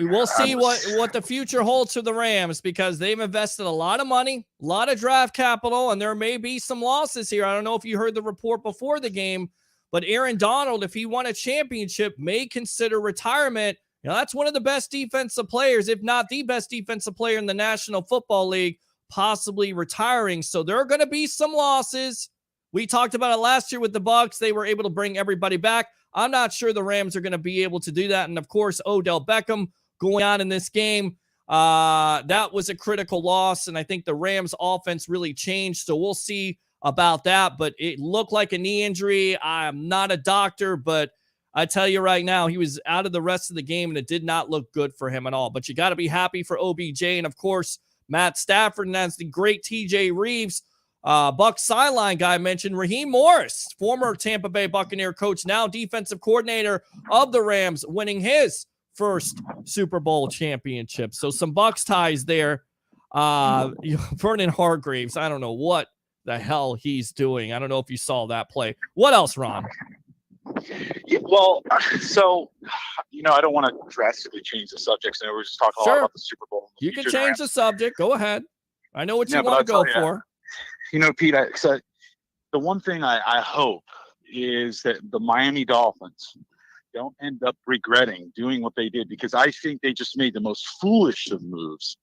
we'll see what the future holds for the Rams, because they've invested a lot of money, a lot of draft capital, and there may be some losses here. I don't know if you heard the report before the game, but Aaron Donald, if he won a championship, may consider retirement. That's one of the best defensive players, if not the best defensive player in the National Football League, possibly retiring. So there are going to be some losses. We talked about it last year with the Bucs. They were able to bring everybody back. I'm not sure the Rams are going to be able to do that. And of course, Odell Beckham going on in this game, that was a critical loss. And I think the Rams offense really changed. So we'll see about that, but it looked like a knee injury. I'm not a doctor, but I tell you right now, he was out of the rest of the game, and it did not look good for him at all. But you got to be happy for OBJ and, of course, Matt Stafford, and that's the great TJ Reeves. Bucs sideline guy mentioned Raheem Morris, former Tampa Bay Buccaneer coach, now defensive coordinator of the Rams, winning his first Super Bowl championship. So some Bucs ties there. Vernon Hargreaves, I don't know what the hell he's doing. I don't know if you saw that play. What else, Ron? Yeah, well, so, I don't want to drastically change the subject. So we're just talking a lot about the Super Bowl. You can change the subject. Go ahead. I know what you want to go for. Pete, so the one thing I hope is that the Miami Dolphins don't end up regretting doing what they did, because I think they just made the most foolish of moves.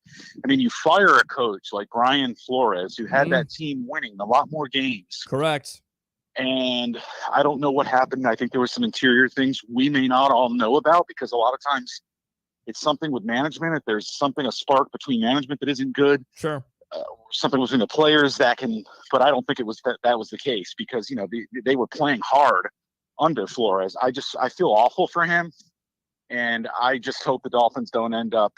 I mean, you fire a coach like Brian Flores, who had that team winning a lot more games. Correct. And I don't know what happened. I think there were some interior things we may not all know about, because a lot of times it's something with management. If there's a spark between management that isn't good, sure. Something between the players that can, but I don't think it was that was the case because, they were playing hard under Flores. I feel awful for him. And I just hope the Dolphins don't end up,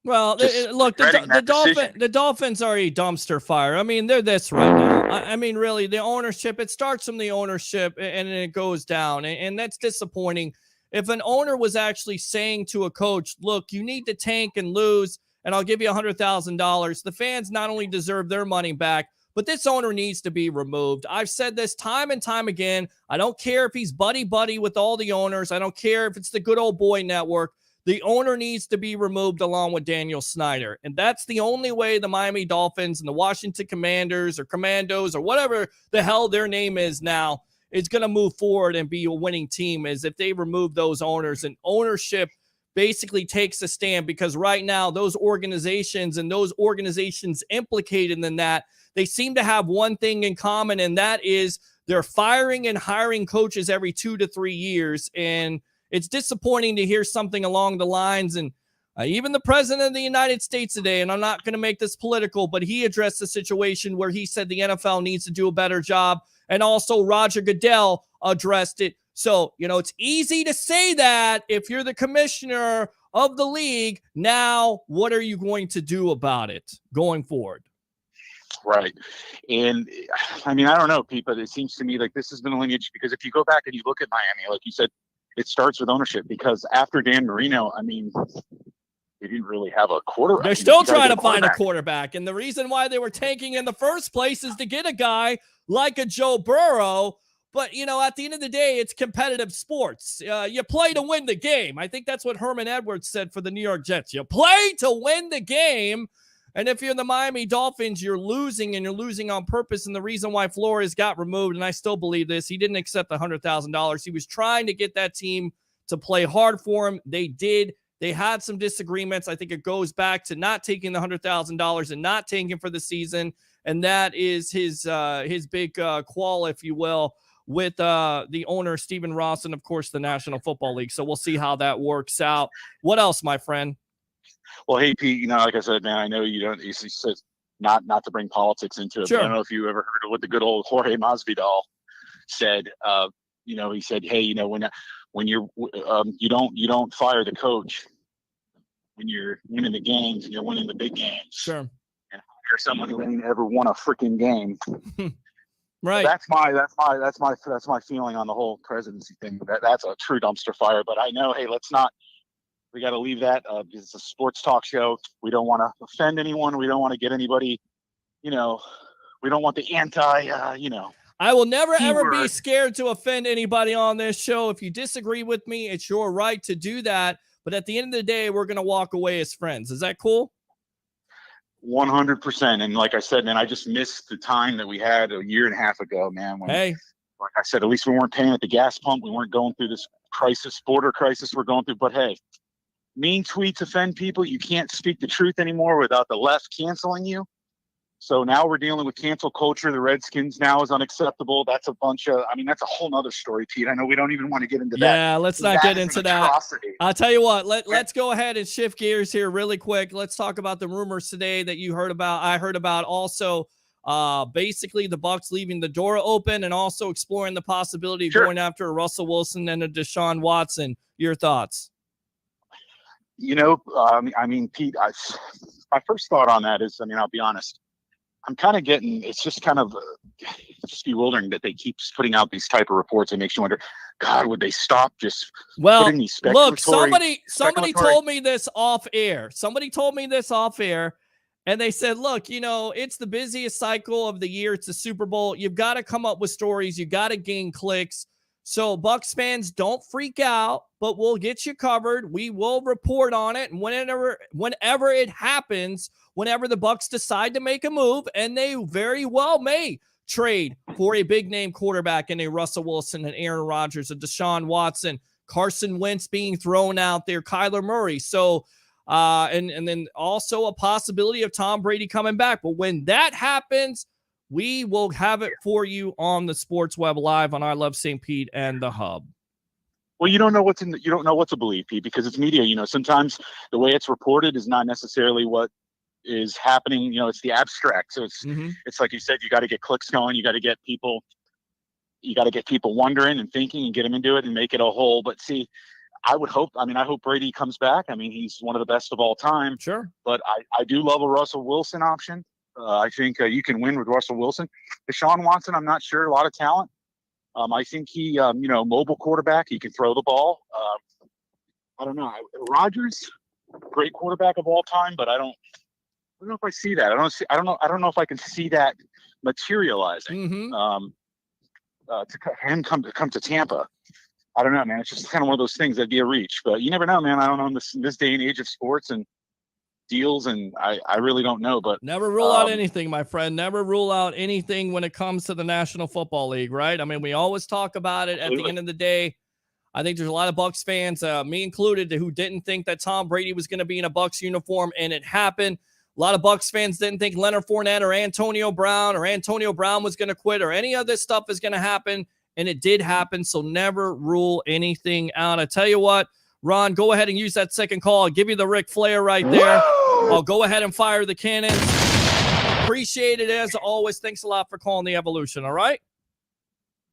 Well, look, the Dolphins are a dumpster fire. I mean, they're this right now. I mean, really, the ownership, it starts from the ownership and it goes down. And that's disappointing. If an owner was actually saying to a coach, look, you need to tank and lose, and I'll give you $100,000, the fans not only deserve their money back, but this owner needs to be removed. I've said this time and time again. I don't care if he's buddy-buddy with all the owners. I don't care if it's the good old boy network. The owner needs to be removed along with Daniel Snyder. And that's the only way the Miami Dolphins and the Washington Commanders or Commandos or whatever the hell their name is now is going to move forward and be a winning team, is if they remove those owners and ownership basically takes a stand, because right now those organizations and those organizations implicated in that, they seem to have one thing in common, and that is they're firing and hiring coaches every 2 to 3 years. And it's disappointing to hear something along the lines, and even the president of the United States today, and I'm not going to make this political, but he addressed the situation where he said the NFL needs to do a better job, and also Roger Goodell addressed it. So, it's easy to say that if you're the commissioner of the league. Now, what are you going to do about it going forward? Right. And I mean, I don't know, Pete, but it seems to me like this has been a lineage, because if you go back and you look at Miami, like you said, it starts with ownership, because after Dan Marino, I mean, they didn't really have a quarterback. They're still trying to find a quarterback. And the reason why they were tanking in the first place is to get a guy like a Joe Burrow. But, at the end of the day, it's competitive sports. You play to win the game. I think that's what Herman Edwards said for the New York Jets. You play to win the game. And if you're the Miami Dolphins, you're losing, and you're losing on purpose. And the reason why Flores got removed, and I still believe this, he didn't accept the $100,000. He was trying to get that team to play hard for him. They did. They had some disagreements. I think it goes back to not taking the $100,000 and not tanking for the season. And that is his big qual, if you will, with the owner, Stephen Ross, and, of course, the National Football League. So we'll see how that works out. What else, my friend? Well, hey, Pete, like I said, man, I know you don't, he says not to bring politics into it. Sure. But I don't know if you ever heard of what the good old Jorge Masvidal said. He said, hey, when you're, you don't fire the coach when you're winning the games and you're winning the big games. Sure. And hire someone who ain't ever won a freaking game. Right. That's my feeling on the whole presidency thing. That's a true dumpster fire. But I know, hey, we got to leave that. It's a sports talk show. We don't want to offend anyone. We don't want to get anybody, we don't want the I will never, ever be scared to offend anybody on this show. If you disagree with me, it's your right to do that. But at the end of the day, we're going to walk away as friends. Is that cool? 100%. And like I said, man, I just missed the time that we had a year and a half ago, man. When, hey, like I said, at least we weren't paying at the gas pump. We weren't going through this border crisis we're going through. But hey, mean tweets offend people. You can't speak the truth anymore without the left canceling you. So now we're dealing with cancel culture. The Redskins now is unacceptable. That's a that's a whole nother story, Pete. I know we don't even want to get into that. Yeah, let's not get into that. I'll tell you what, let's go ahead and shift gears here really quick. Let's talk about the rumors today that you heard about. I heard about also basically the Bucs leaving the door open and also exploring the possibility of going after a Russell Wilson and a Deshaun Watson. Your thoughts? Pete, my first thought on that is, I'll be honest. I'm kind of getting, it's just bewildering that they keep putting out these type of reports. It makes you wonder, God, would they stop just putting these speculatory... Look, somebody told me this off air. And they said, look, it's the busiest cycle of the year. It's the Super Bowl. You've got to come up with stories. You got to gain clicks. So Bucs fans, don't freak out, but we'll get you covered. We will report on it. And whenever it happens, whenever the Bucs decide to make a move, and they very well may trade for a big name quarterback in a Russell Wilson and Aaron Rodgers, a Deshaun Watson, Carson Wentz being thrown out there, Kyler Murray. So, and then also a possibility of Tom Brady coming back. But when that happens, we will have it for you on the Sports Web Live on I Love St. Pete and the Hub. Well, you don't know what to believe, Pete, because it's media. Sometimes the way it's reported is not necessarily what is happening. It's the abstract. So it's like you said, you got to get clicks going. You got to get people wondering and thinking and get them into it and make it a whole. But see, I hope Brady comes back. He's one of the best of all time. Sure. But I do love a Russell Wilson option. I think you can win with Russell Wilson. Deshaun Watson, I'm not sure. A lot of talent. I think he, mobile quarterback. He can throw the ball. I don't know. Rodgers, great quarterback of all time, but I don't know if I see that. I don't know if I can see that materializing. To him come to Tampa. I don't know, man. It's just kind of one of those things that'd be a reach, but you never know, man. I don't know in this day and age of sports and deals, and I really don't know. But never rule out anything, my friend. Never rule out anything when it comes to the National Football League, right? We always talk about it. At the end of the day, I think there's a lot of Bucs fans, me included, who didn't think that Tom Brady was going to be in a Bucs uniform, and it happened. A lot of Bucs fans didn't think Leonard Fournette or Antonio Brown was going to quit or any of this stuff is going to happen, and it did happen. So never rule anything out. I tell you what, Ron, go ahead and use that second call. I'll give you the Ric Flair right there. I'll go ahead and fire the cannons. Appreciate it as always. Thanks a lot for calling the Evolution. All right.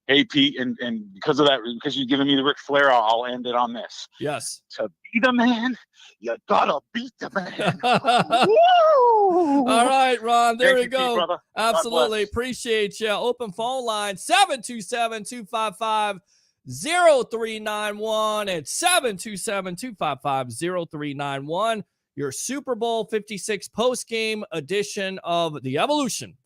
Hey, Pete, and because of that, because you've given me the Ric Flair, I'll end it on this. Yes. To be the man, you gotta beat the man. All right, Ron, there we go. Pete, absolutely. Appreciate you. Open phone line, 727-255-0391 and 727-255-0391. Your Super Bowl 56 post-game edition of The Evolution.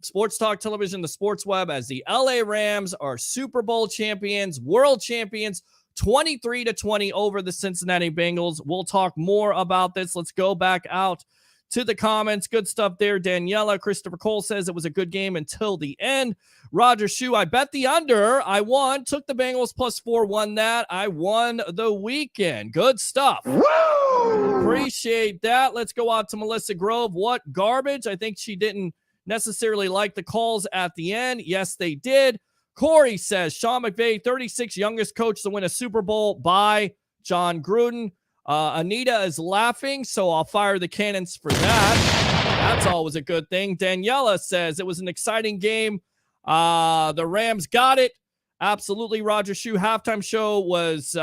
Sports Talk Television, the Sports Web, as the LA Rams are Super Bowl champions, world champions, 23-20 over the Cincinnati Bengals. We'll talk more about this. Let's go back out to the comments. Good stuff there. Daniela, Christopher Cole says it was a good game until the end. Roger Shue, I bet the under. I won. Took the Bengals +4, won that. I won the weekend. Good stuff. Woo! Appreciate that. Let's go out to Melissa Grove. What garbage? I think she didn't necessarily like the calls at the end. Yes, they did. Corey says Sean McVay, 36th youngest coach to win a Super Bowl by John Gruden. Anita is laughing, so I'll fire the cannons for that. That's always a good thing. Daniela says it was an exciting game. The Rams got it. Absolutely, Roger Shue. Halftime show was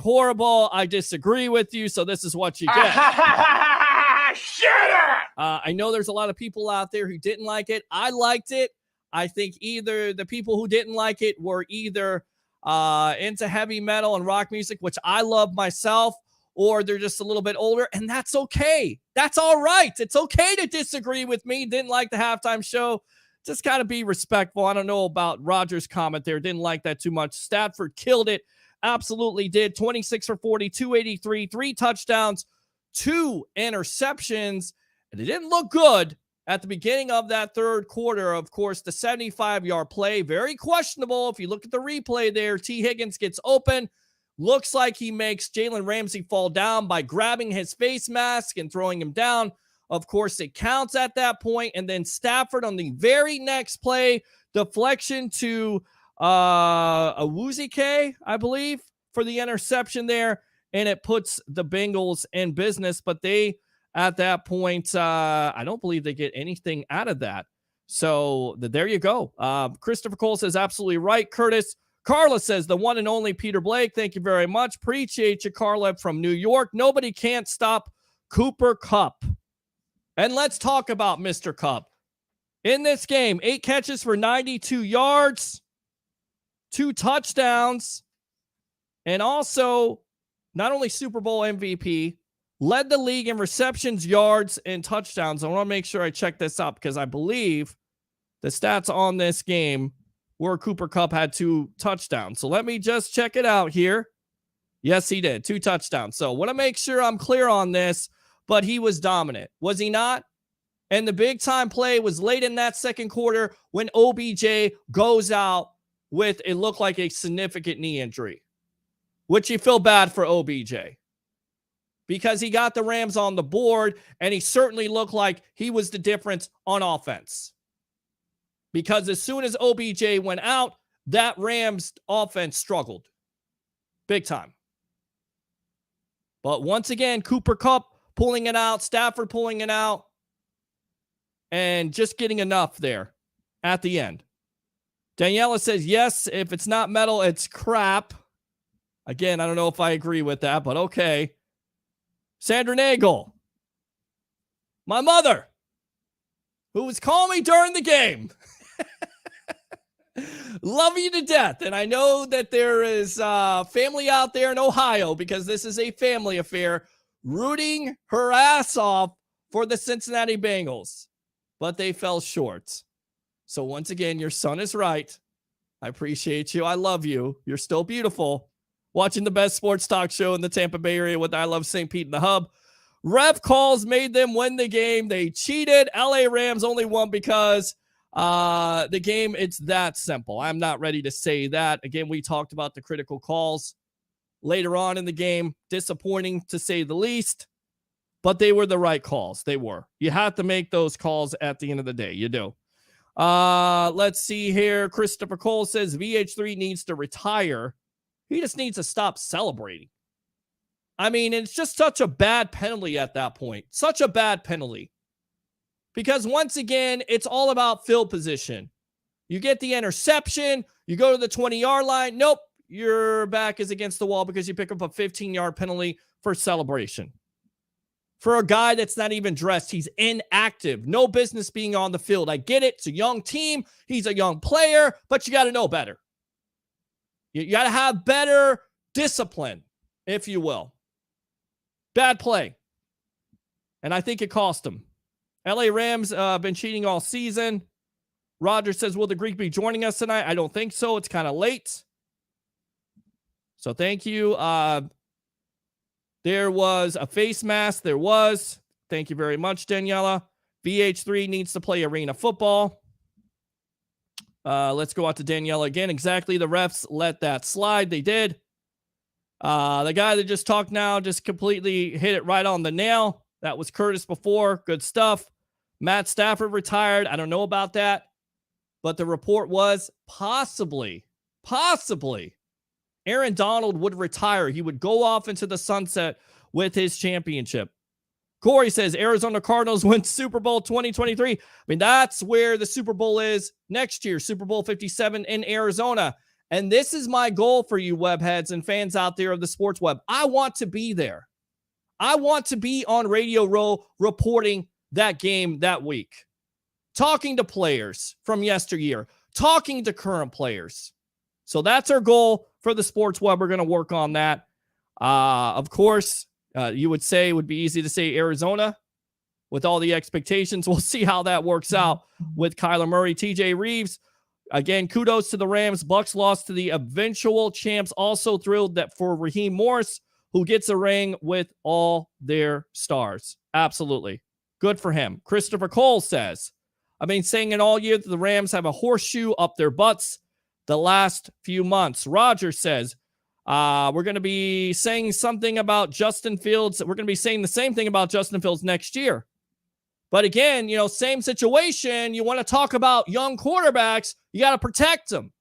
horrible. I disagree with you, so this is what you get. Shut up! I know there's a lot of people out there who didn't like it. I liked it. I think either the people who didn't like it were either into heavy metal and rock music, which I love myself, or they're just a little bit older, and that's okay. That's all right. It's okay to disagree with me. Didn't like the halftime show. Just got to be respectful. I don't know about Roger's comment there. Didn't like that too much. Stafford killed it. Absolutely did. 26 for 40, 283, 3 touchdowns, 2 interceptions, and it didn't look good at the beginning of that third quarter. Of course, the 75-yard play, very questionable. If you look at the replay there, T. Higgins gets open. Looks like he makes Jalen Ramsey fall down by grabbing his face mask and throwing him down. Of course, it counts at that point. And then Stafford on the very next play, deflection to Awuzike, I believe, for the interception there. And it puts the Bengals in business. But they, at that point, I don't believe they get anything out of that. So there you go. Christopher Cole says, absolutely right, Curtis. Carla says, the one and only Peter Blake. Thank you very much. Appreciate you, Carla, from New York. Nobody can't stop Cooper Kupp. And let's talk about Mr. Kupp. In this game, 8 catches for 92 yards, 2 touchdowns, and also not only Super Bowl MVP, led the league in receptions, yards, and touchdowns. I want to make sure I check this up because I believe the stats on this game where Cooper Kupp had 2 touchdowns. So let me just check it out here. Yes, he did. 2 touchdowns. So I want to make sure I'm clear on this, but he was dominant. Was he not? And the big time play was late in that second quarter when OBJ goes out with, it looked like a significant knee injury, which you feel bad for OBJ because he got the Rams on the board and he certainly looked like he was the difference on offense. Because as soon as OBJ went out, that Rams offense struggled. Big time. But once again, Cooper Kupp pulling it out, Stafford pulling it out, and just getting enough there at the end. Daniela says, yes, if it's not metal, it's crap. Again, I don't know if I agree with that, but okay. Sandra Nagel, my mother, who was calling me during the game. Love you to death. And I know that there is family out there in Ohio, because this is a family affair, rooting her ass off for the Cincinnati Bengals. But they fell short. So once again, your son is right. I appreciate you. I love you. You're still beautiful. Watching the best sports talk show in the Tampa Bay area with I Love St. Pete and the Hub. Ref calls made them win the game. They cheated. LA Rams only won because the game, it's that simple. I'm not ready to say that. Again, we talked about the critical calls later on in the game. Disappointing to say the least, but they were the right calls. They were. You have to make those calls at the end of the day. You do. Let's see here. Christopher Cole says VH3 needs to retire. He just needs to stop celebrating. I mean, it's just such a bad penalty at that point. Such a bad penalty. Because once again, it's all about field position. You get the interception. You go to the 20-yard line. Nope. Your back is against the wall because you pick up a 15-yard penalty for celebration. For a guy that's not even dressed, he's inactive. No business being on the field. I get it. It's a young team. He's a young player, but you got to know better. You got to have better discipline, if you will. Bad play. And I think it cost him. LA Rams been cheating all season. Roger says, will the Greek be joining us tonight? I don't think so. It's kind of late. So thank you. There was a face mask. There was. Thank you very much, Daniela. VH3 needs to play arena football. Let's go out to Daniela again. Exactly. The refs let that slide. They did. The guy that just talked now just completely hit it right on the nail. That was Curtis before. Good stuff. Matt Stafford retired. I don't know about that. But the report was possibly, Aaron Donald would retire. He would go off into the sunset with his championship. Corey says Arizona Cardinals win Super Bowl 2023. I mean, that's where the Super Bowl is next year. Super Bowl 57 in Arizona. And this is my goal for you webheads and fans out there of the sports web. I want to be there. I want to be on Radio Row reporting that game that week. Talking to players from yesteryear. Talking to current players. So that's our goal for the sports web. We're going to work on that. Of course, you would say it would be easy to say Arizona with all the expectations. We'll see how that works out with Kyler Murray. TJ Reeves, again, kudos to the Rams. Bucks lost to the eventual champs. Also thrilled that for Raheem Morris, who gets a ring with all their stars. Absolutely. Good for him. Christopher Cole says, I've been saying it all year that the Rams have a horseshoe up their butts the last few months. Roger says, we're going to be saying something about Justin Fields. We're going to be saying the same thing about Justin Fields next year. But again, same situation. You want to talk about young quarterbacks, you got to protect them.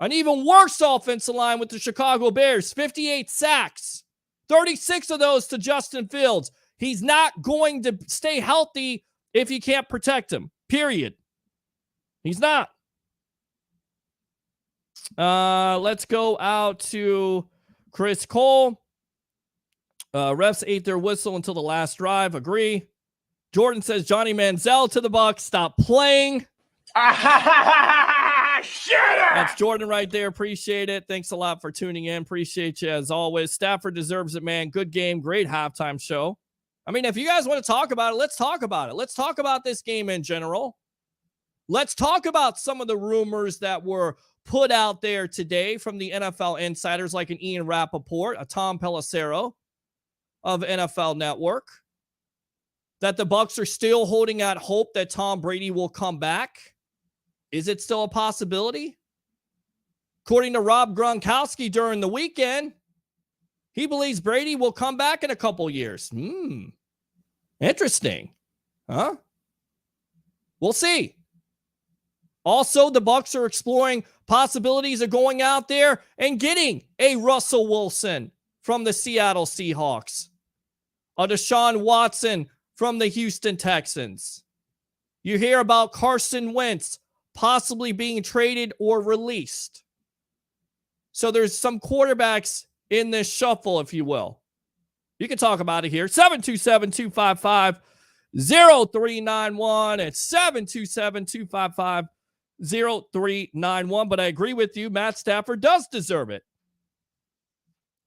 An even worse offensive line with the Chicago Bears, 58 sacks, 36 of those to Justin Fields. He's not going to stay healthy if you can't protect him, period. He's not. Let's go out to Chris Cole. Refs ate their whistle until the last drive. Agree. Jordan says Johnny Manziel to the Bucs. Stop playing. That's Jordan right there. Appreciate it. Thanks a lot for tuning in. Appreciate you as always. Stafford deserves it, man. Good game. Great halftime show. I mean, if you guys want to talk about it, let's talk about it. Let's talk about this game in general. Let's talk about some of the rumors that were put out there today from the NFL insiders like an Ian Rappaport, a Tom Pelissero of NFL Network, that the Bucs are still holding out hope that Tom Brady will come back. Is it still a possibility? According to Rob Gronkowski during the weekend, he believes Brady will come back in a couple years. Interesting. Huh? We'll see. Also, the Bucs are exploring possibilities of going out there and getting a Russell Wilson from the Seattle Seahawks, a Deshaun Watson from the Houston Texans. You hear about Carson Wentz possibly being traded or released. So there's some quarterbacks in this shuffle, if you will. You can talk about it here. 727-255-0391. It's 727-255-0391. But I agree with you. Matt Stafford does deserve it.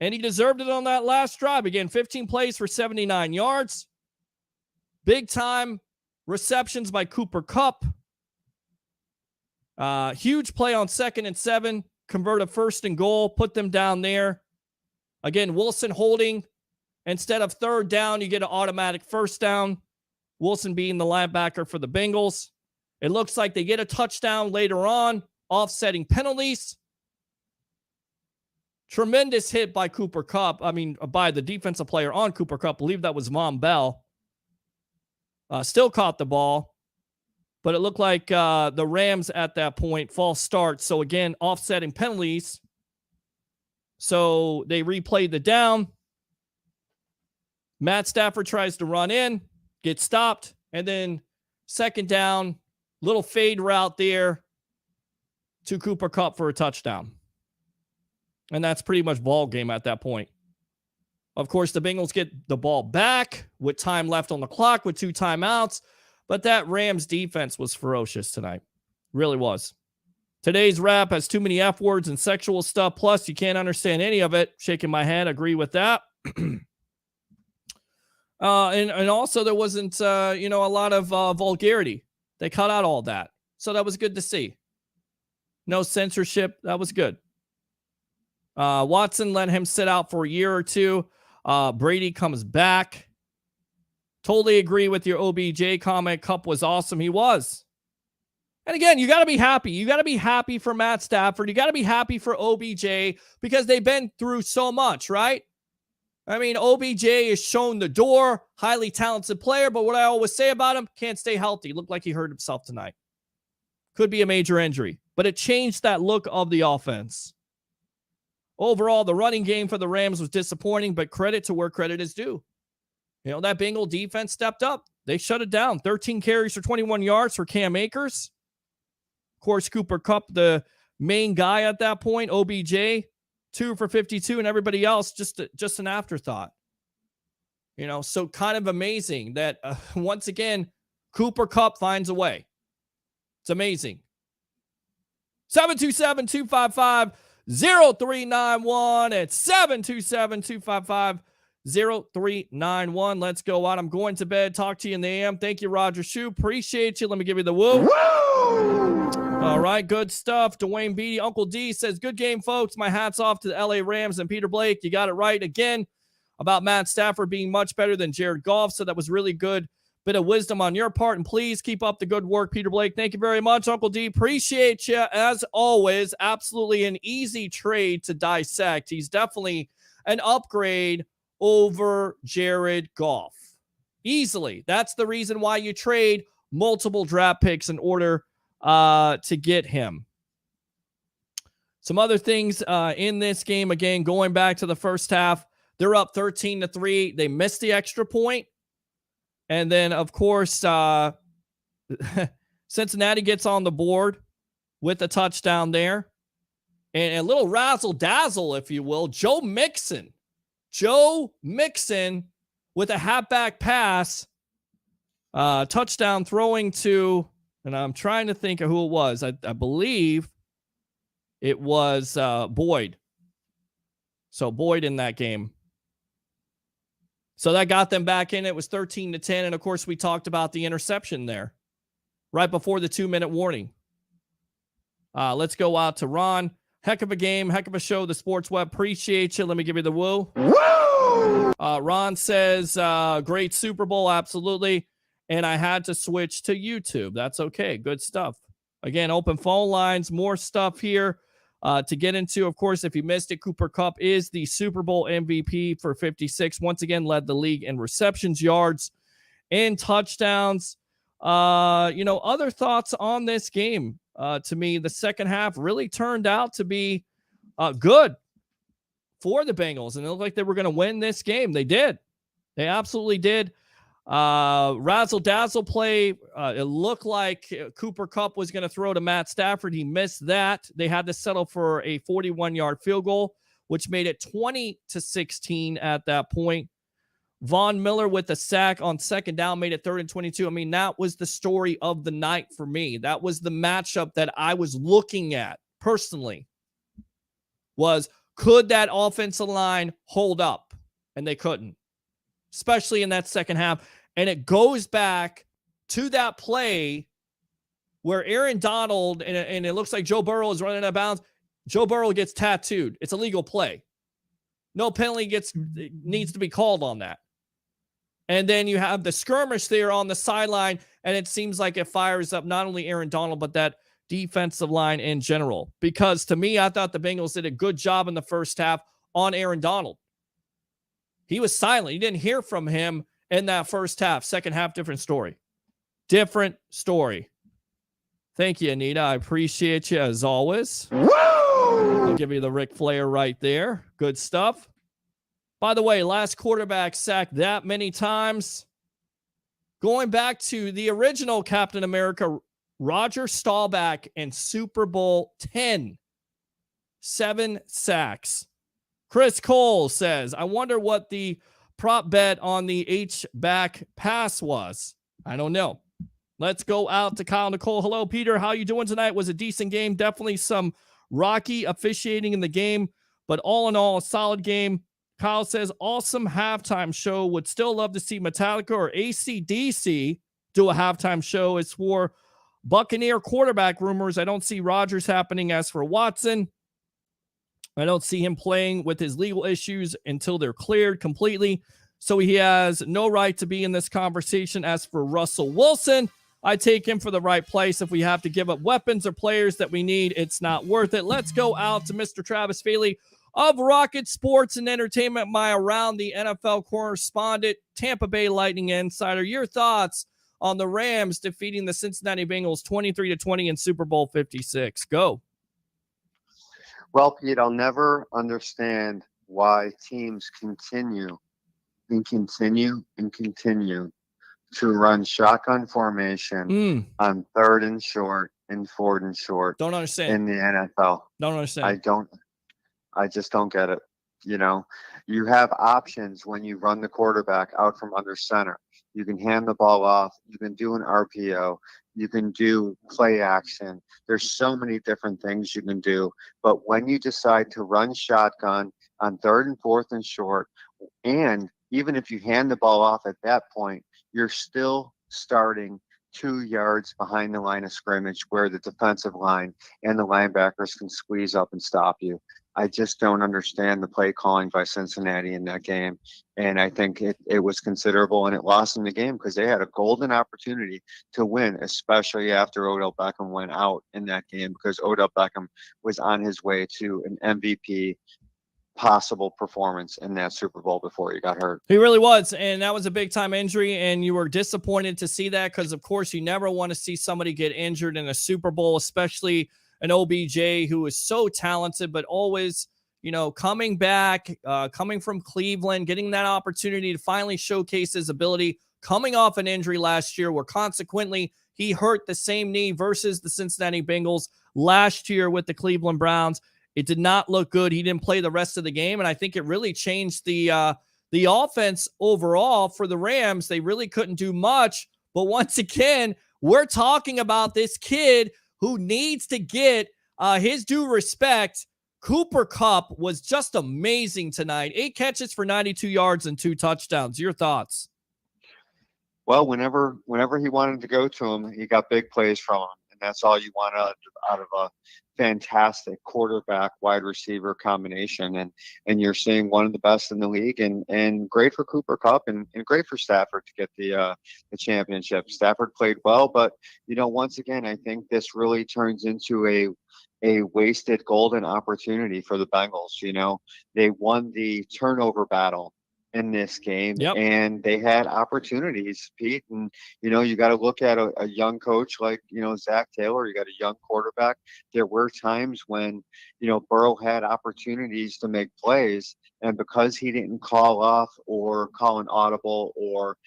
And he deserved it on that last drive. Again, 15 plays for 79 yards. Big time receptions by Cooper Kupp. Huge play on 2nd and 7. Convert a 1st and goal. Put them down there. Again, Wilson holding. Instead of 3rd down, you get an automatic 1st down. Wilson being the linebacker for the Bengals. It looks like they get a touchdown later on, offsetting penalties. Tremendous hit by Cooper Kupp. By the defensive player on Cooper Kupp. I believe that was Von Bell. Still caught the ball. But it looked like the Rams at that point, false start. So again, offsetting penalties. So they replayed the down. Matt Stafford tries to run in, gets stopped, and then 2nd down, little fade route there to Cooper Kupp for a touchdown. And that's pretty much ball game at that point. Of course, the Bengals get the ball back with time left on the clock with 2 timeouts. But that Rams defense was ferocious tonight. Really was. Today's rap has too many F words and sexual stuff. Plus, you can't understand any of it. Shaking my head. Agree with that. And also there wasn't, a lot of vulgarity. They cut out all that. So that was good to see. No censorship. That was good. Watson let him sit out for a year or two. Brady comes back. Totally agree with your OBJ comment. Kupp was awesome. He was. And again, you got to be happy. You got to be happy for Matt Stafford. You got to be happy for OBJ because they've been through so much, right? OBJ is shown the door, highly talented player, but what I always say about him, can't stay healthy. Looked like he hurt himself tonight. Could be a major injury, but it changed that look of the offense. Overall, the running game for the Rams was disappointing, but credit to where credit is due. That Bengal defense stepped up. They shut it down. 13 carries for 21 yards for Cam Akers. Of course, Cooper Kupp, the main guy at that point. OBJ, 2 for 52, and everybody else just an afterthought. So kind of amazing that once again, Cooper Kupp finds a way. It's amazing. 727-255-0391. It's 727-255-0391. Let's go out. I'm going to bed. Talk to you in the AM. Thank you, Roger Shue. Appreciate you. Let me give you the woo. Woo! All right, good stuff. Dwayne Beatty. Uncle D says, good game, folks. My hat's off to the LA Rams and Peter Blake. You got it right again about Matt Stafford being much better than Jared Goff. So that was really good. Bit of wisdom on your part. And please keep up the good work, Peter Blake. Thank you very much, Uncle D. Appreciate you as always. Absolutely an easy trade to dissect. He's definitely an upgrade over Jared Goff. Easily. That's the reason why you trade multiple draft picks in order to get him. Some other things in this game, again, going back to the first half, they're up 13-3. They missed the extra point. And then, of course, Cincinnati gets on the board with a touchdown there. And a little razzle-dazzle, if you will. Joe Mixon with a halfback pass, touchdown throwing to, and I'm trying to think of who it was. I believe it was Boyd. So Boyd in that game. So that got them back in. It was 13-10. And of course, we talked about the interception there right before the 2-minute warning. Let's go out to Ron. Heck of a game. Heck of a show. The Sports Web. Appreciate you. Let me give you the woo. Woo! Ron says, great Super Bowl. Absolutely. And I had to switch to YouTube. That's okay. Good stuff. Again, open phone lines. More stuff here to get into. Of course, if you missed it, Cooper Kupp is the Super Bowl MVP for 56. Once again, led the league in receptions, yards, and touchdowns. Other thoughts on this game. to me, the second half really turned out to be good for the Bengals, and it looked like they were going to win this game. They did. They absolutely did. Razzle dazzle play. It looked like Cooper Kupp was going to throw to Matt Stafford. He missed that. They had to settle for a 41-yard field goal, which made it 20-16 at that point. Von Miller with the sack on second down made it 3rd and 22. I mean, that was the story of the night for me. That was the matchup that I was looking at personally, was could that offensive line hold up? And they couldn't, especially in that second half. And it goes back to that play where Aaron Donald, and it looks like Joe Burrow is running out of bounds. Joe Burrow gets tattooed. It's a legal play. No penalty needs to be called on that. And then you have the skirmish there on the sideline, and it seems like it fires up not only Aaron Donald, but that defensive line in general. Because to me, I thought the Bengals did a good job in the first half on Aaron Donald. He was silent. You didn't hear from him in that first half. Second half, different story. Different story. Thank you, Anita. I appreciate you as always. Woo! I'll give you the Ric Flair right there. Good stuff. By the way, last quarterback sacked that many times. Going back to the original Captain America, Roger Staubach in Super Bowl 10. 7 sacks. Chris Cole says, I wonder what the prop bet on the H-back pass was. I don't know. Let's go out to Kyle Nicole. Hello, Peter. How you doing tonight? Was a decent game. Definitely some rocky officiating in the game, but all in all, a solid game. Kyle says, awesome halftime show. Would still love to see Metallica or AC/DC do a halftime show. As for Buccaneer quarterback rumors, I don't see Rodgers happening. As for Watson, I don't see him playing with his legal issues until they're cleared completely. So he has no right to be in this conversation. As for Russell Wilson, I take him for the right place. If we have to give up weapons or players that we need, it's not worth it. Let's go out to Mr. Travis Faley of Rocket Sports and Entertainment, my Around the NFL correspondent, Tampa Bay Lightning insider. Your thoughts on the Rams defeating the Cincinnati Bengals 23-20 in Super Bowl 56. Go. Well, Pete, I'll never understand why teams continue to run shotgun formation on 3rd and short and 4th and short. Don't understand. In the NFL. Don't understand. I just don't get it. You know, you have options when you run the quarterback out from under center. You can hand the ball off. You can do an RPO. You can do play action. There's so many different things you can do. But when you decide to run shotgun on 3rd and 4th and short, and even if you hand the ball off at that point, you're still starting 2 yards behind the line of scrimmage where the defensive line and the linebackers can squeeze up and stop you. I just don't understand the play calling by Cincinnati in that game. And I think it was considerable, and it lost them the game because they had a golden opportunity to win, especially after Odell Beckham went out in that game, because Odell Beckham was on his way to an MVP possible performance in that Super Bowl before he got hurt. He really was, and that was a big-time injury, and you were disappointed to see that because, of course, you never want to see somebody get injured in a Super Bowl, especially an OBJ who is so talented, but always, you know, coming back, coming from Cleveland, getting that opportunity to finally showcase his ability, coming off an injury last year where consequently he hurt the same knee versus the Cincinnati Bengals last year with the Cleveland Browns. It did not look good. He didn't play the rest of the game, and I think it really changed the offense overall for the Rams. They really couldn't do much, but once again, we're talking about this kid who needs to get his due respect. Cooper Kupp was just amazing tonight. 8 catches for 92 yards and 2 touchdowns. Your thoughts? Well, whenever he wanted to go to him, he got big plays from him, and that's all you want out of a fantastic quarterback wide receiver combination. And you're seeing one of the best in the league, and great for Cooper Kupp and great for Stafford to get the championship. Stafford played well, but once again, I think this really turns into a wasted golden opportunity for the Bengals. They won the turnover battle in this game, Yep. and they had opportunities, Pete. And you got to look at a young coach like Zach Taylor. You got a young quarterback. There were times when Burrow had opportunities to make plays, and because he didn't call off or call an audible or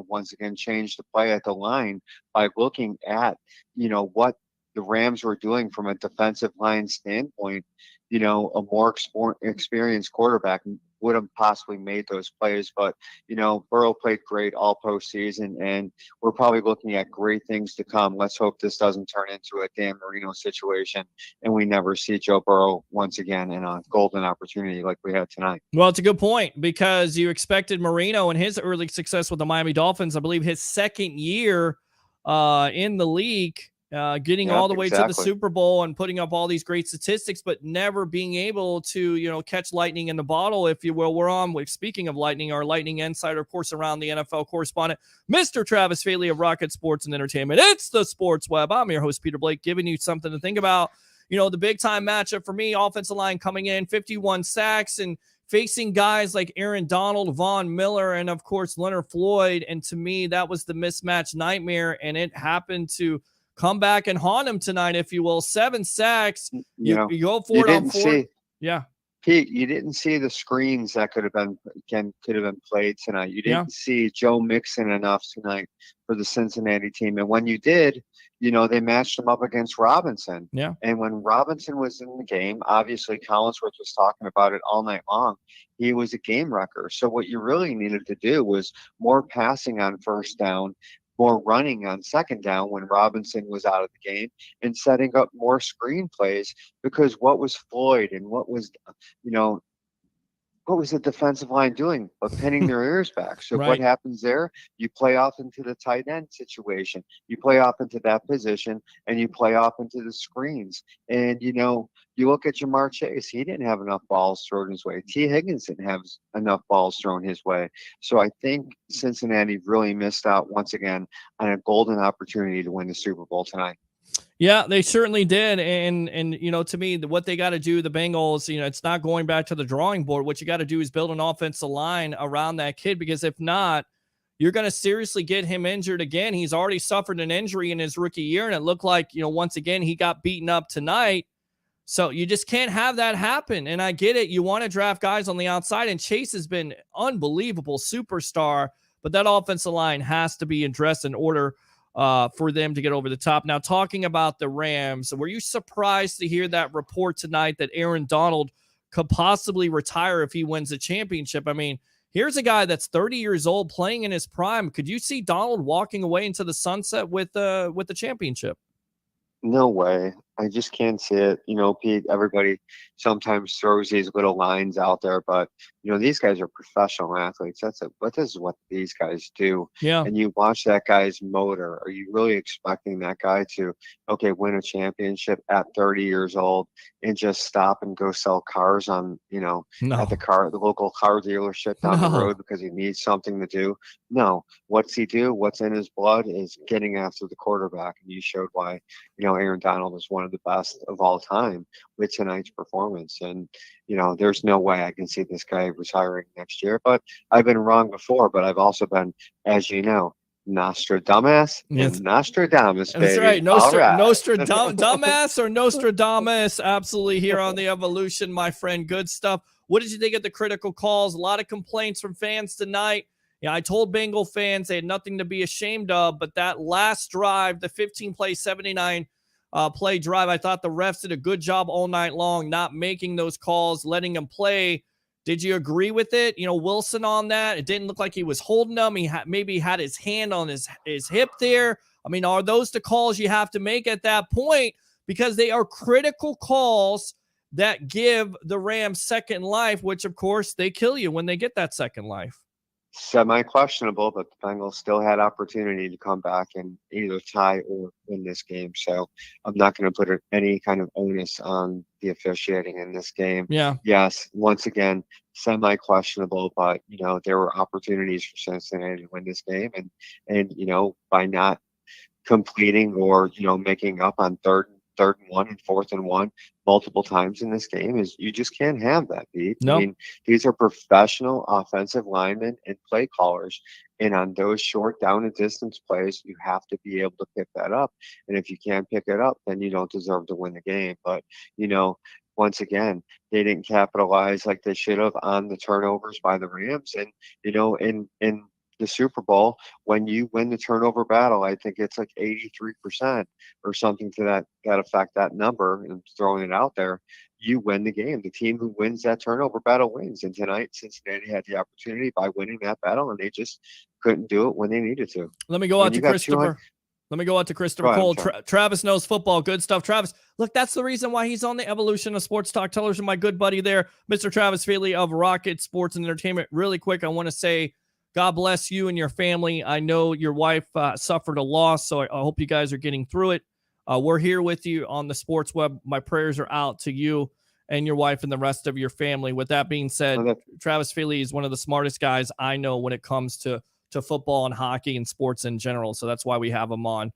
once again change the play at the line by looking at what the Rams were doing from a defensive line standpoint, a more experienced quarterback would have possibly made those plays. But, Burrow played great all postseason, and we're probably looking at great things to come. Let's hope this doesn't turn into a Dan Marino situation and we never see Joe Burrow once again in a golden opportunity like we had tonight. Well, it's a good point because you expected Marino and his early success with the Miami Dolphins, I believe his second year in the league, getting all the way to the Super Bowl and putting up all these great statistics, but never being able to, catch lightning in the bottle, if you will. We're on with, speaking of lightning, our lightning insider, of course, around the NFL correspondent, Mr. Travis Faley of Rocket Sports and Entertainment. It's the Sports Web. I'm your host, Peter Blake, giving you something to think about. The big time matchup for me, offensive line coming in, 51 sacks and facing guys like Aaron Donald, Von Miller, and of course, Leonard Floyd. And to me, that was the mismatch nightmare. And it happened to come back and haunt him tonight, if you will. 7 sacks. You go for it on 4. Yeah. Pete, you didn't see the screens that could have been played tonight. You didn't see Joe Mixon enough tonight for the Cincinnati team. And when you did, they matched him up against Robinson. Yeah. And when Robinson was in the game, obviously Collinsworth was talking about it all night long. He was a game wrecker. So what you really needed to do was more passing on first down, more running on second down when Robinson was out of the game, and setting up more screen plays, because what was Floyd and what was the defensive line doing but pinning their ears back? So what happens there? You play off into the tight end situation. You play off into that position, and you play off into the screens. And, you look at Jamar Chase, he didn't have enough balls thrown his way. T. Higgins didn't have enough balls thrown his way. So I think Cincinnati really missed out once again on a golden opportunity to win the Super Bowl tonight. Yeah, they certainly did. And to me, what they got to do, the Bengals, it's not going back to the drawing board. What you got to do is build an offensive line around that kid, because if not, you're going to seriously get him injured again. He's already suffered an injury in his rookie year, and it looked like, once again, he got beaten up tonight. So you just can't have that happen. And I get it. You want to draft guys on the outside, and Chase has been unbelievable superstar, but that offensive line has to be addressed in order for them to get over the top. Now, talking about the Rams, were you surprised to hear that report tonight that Aaron Donald could possibly retire if he wins the championship? I mean, here's a guy that's 30 years old playing in his prime. Could you see Donald walking away into the sunset with the championship? No way. I just can't see it. Pete, everybody sometimes throws these little lines out there, but these guys are professional athletes. This is what these guys do. Yeah. And you watch that guy's motor. Are you really expecting that guy to, win a championship at 30 years old and just stop and go sell cars on, at the local car dealership down the road because he needs something to do? No. What's he do? What's in his blood is getting after the quarterback. And you showed why, Aaron Donald is one of the best of all time with tonight's performance. And, there's no way I can see this guy retiring next year. But I've been wrong before, but I've also been, as you know, Nostradamus. Yes. Nostradamus, baby. That's right. All Nostradamus or Nostradamus. Absolutely here on the Evolution, my friend. Good stuff. What did you think of the critical calls? A lot of complaints from fans tonight. I told Bengal fans they had nothing to be ashamed of, but that last drive, the 15-play, 79 play drive, I thought the refs did a good job all night long, not making those calls, letting them play. Did you agree with it? Wilson on that, it didn't look like he was holding them. He maybe had his hand on his hip there. I mean, are those the calls you have to make at that point? Because they are critical calls that give the Rams second life, which, of course, they kill you when they get that second life. Semi-questionable, but the Bengals still had opportunity to come back and either tie or win this game. So I'm not going to put any kind of onus on the officiating in this game. Yeah. Yes, once again, semi-questionable, but there were opportunities for Cincinnati to win this game, and by not completing or making up on third 3rd and 1 and 4th and 1 multiple times in this game. Is you just can't have that, Pete. Nope. I mean, these are professional offensive linemen and play callers. And on those short down and distance plays, you have to be able to pick that up. And if you can't pick it up, then you don't deserve to win the game. But, once again, they didn't capitalize like they should have on the turnovers by the Rams. And, in the Super Bowl, when you win the turnover battle, I think it's like 83% or something to that effect, that number, and throwing it out there, you win the game. The team who wins that turnover battle wins. And tonight, Cincinnati had the opportunity by winning that battle, and they just couldn't do it when they needed to. Let me go out to Christopher. Let me go out to Christopher Cole. Travis knows football. Good stuff. Travis, look, that's the reason why he's on the Evolution of Sports Talk Television. My good buddy there, Mr. Travis Feely of Rocket Sports and Entertainment. Really quick, I want to say God bless you and your family. I know your wife suffered a loss, so I hope you guys are getting through it. We're here with you on the Sports Web. My prayers are out to you and your wife and the rest of your family. With that being said, Travis Feely is one of the smartest guys I know when it comes to football and hockey and sports in general. So that's why we have him on.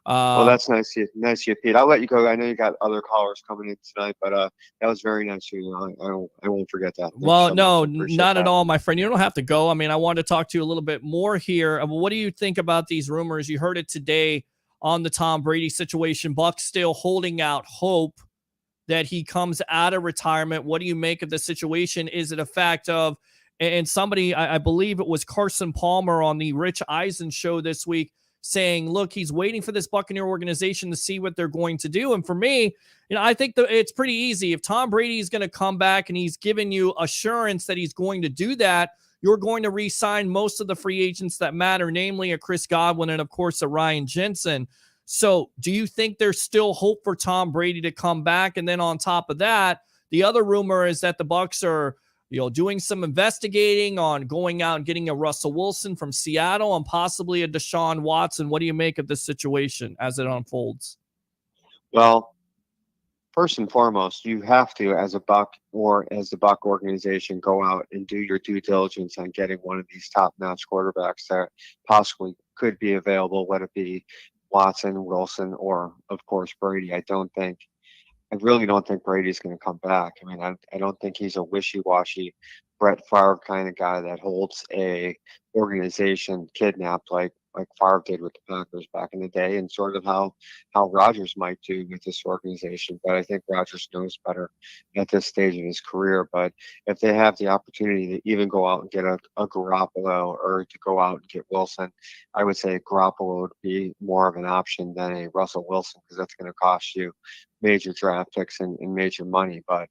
Well, that's nice of you, Pete. I'll let you go. I know you got other callers coming in tonight, but that was very nice of you. I won't forget that. Well, no, not at all, my friend. You don't have to go. I mean, I wanted to talk to you a little bit more here. What do you think about these rumors? You heard it today on the Tom Brady situation. Bucs still holding out hope that he comes out of retirement. What do you make of the situation? Is it a fact of, and somebody, I believe it was Carson Palmer on the Rich Eisen show this week, saying, look, he's waiting for this Buccaneer organization to see what they're going to do. And for me, I think that it's pretty easy. If Tom Brady is going to come back and he's given you assurance that he's going to do that, you're going to re-sign most of the free agents that matter, namely a Chris Godwin and, of course, a Ryan Jensen. So do you think there's still hope for Tom Brady to come back? And then on top of that, the other rumor is that the Bucs are doing some investigating on going out and getting a Russell Wilson from Seattle and possibly a Deshaun Watson. What do you make of this situation as it unfolds? Well, first and foremost, you have to, as a Buck or as the Buck organization, go out and do your due diligence on getting one of these top-notch quarterbacks that possibly could be available, let it be Watson, Wilson, or, of course, Brady. I really don't think Brady's going to come back. I mean, I don't think he's a wishy-washy Brett Favre kind of guy that holds a organization kidnapped like Favre did with the Packers back in the day, and sort of how Rodgers might do with this organization. But I think Rodgers knows better at this stage of his career. But if they have the opportunity to even go out and get a Garoppolo or to go out and get Wilson, I would say Garoppolo would be more of an option than a Russell Wilson, because that's going to cost you major draft picks and major money. But,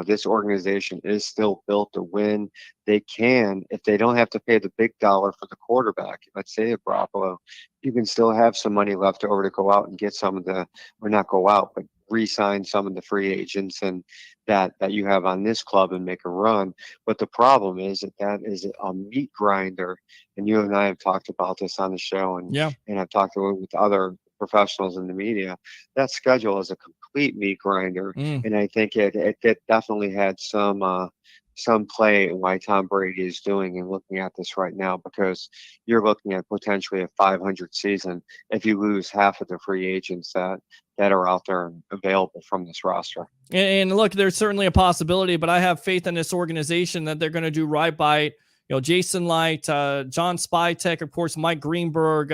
this organization is still built to win. They can, if they don't have to pay the big dollar for the quarterback, let's say a Garoppolo, you can still have some money left over to go out and get some of the, or not go out, but re-sign some of the free agents and that you have on this club and make a run. But the problem is that is a meat grinder. And you and I have talked about this on the show, and I've talked with other professionals in the media. That schedule is a complete meat grinder, and I think it definitely had some play in why Tom Brady is doing and looking at this right now, because you're looking at potentially a 500 season if you lose half of the free agents that are out there and available from this roster. And look, there's certainly a possibility, but I have faith in this organization that they're going to do right by it. Jason Light, John Spytek, of course, Mike Greenberg,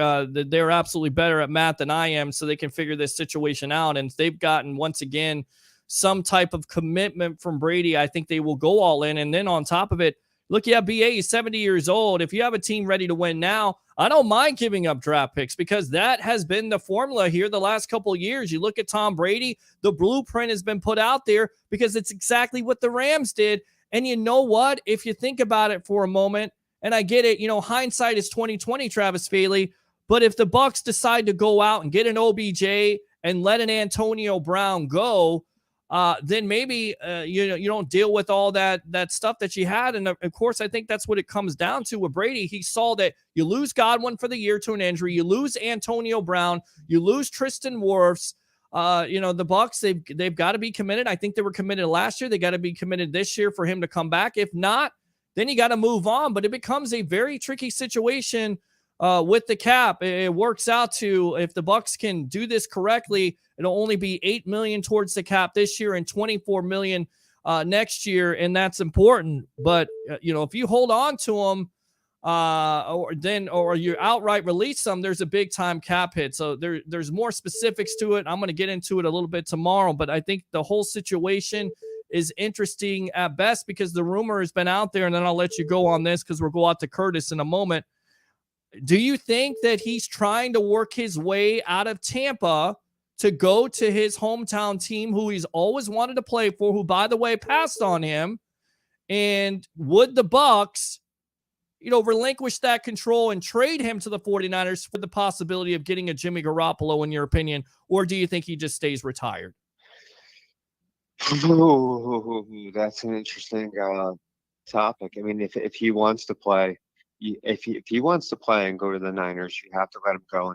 they're absolutely better at math than I am, so they can figure this situation out. And if they've gotten, once again, some type of commitment from Brady, I think they will go all in. And then on top of it, look, BA is 70 years old. If you have a team ready to win now, I don't mind giving up draft picks, because that has been the formula here the last couple of years. You look at Tom Brady, the blueprint has been put out there because it's exactly what the Rams did. And you know what? If you think about it for a moment, and I get it, hindsight is 20/20, Travis Feely, but if the Bucs decide to go out and get an OBJ and let an Antonio Brown go, then maybe you don't deal with all that stuff that you had. And of course, I think that's what it comes down to with Brady. He saw that you lose Godwin for the year to an injury, you lose Antonio Brown, you lose Tristan Wirfs. The Bucs, they've got to be committed. I think they were committed last year. They got to be committed this year for him to come back. If not, then you got to move on. But it becomes a very tricky situation with the cap. It works out to, if the Bucks can do this correctly, it'll only be $8 million towards the cap this year and $24 million next year, and that's important. But if you hold on to them, or you outright release them, there's a big time cap hit. So there's more specifics to it. I'm going to get into it a little bit tomorrow, but I think the whole situation is interesting at best because the rumor has been out there, and then I'll let you go on this because we'll go out to Curtis in a moment. Do you think that he's trying to work his way out of Tampa to go to his hometown team, who he's always wanted to play for, who, by the way, passed on him? And would the Bucks, relinquish that control and trade him to the 49ers for the possibility of getting a Jimmy Garoppolo, in your opinion? Or do you think he just stays retired? Ooh, that's an interesting topic. I mean, if he wants to play, if he wants to play and go to the Niners, you have to let him go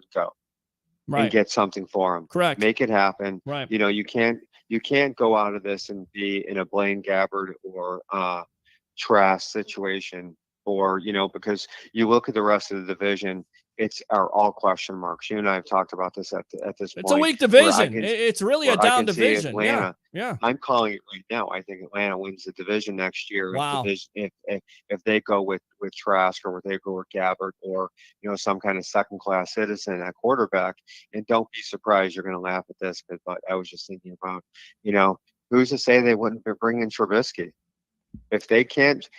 and get something for him. Correct. Make it happen. Right. You can't go out of this and be in a Blaine Gabbert or Trask situation, or because you look at the rest of the division. Are all question marks. You and I have talked about this at this point. It's a weak division. It's really a down division. Atlanta, yeah. I'm calling it right now. I think Atlanta wins the division next year. Wow. If they go with Trask, or if they go with Gabbert, or some kind of second class citizen at quarterback. And don't be surprised, you're going to laugh at this, but I was just thinking about who's to say they wouldn't bring in Trubisky if they can't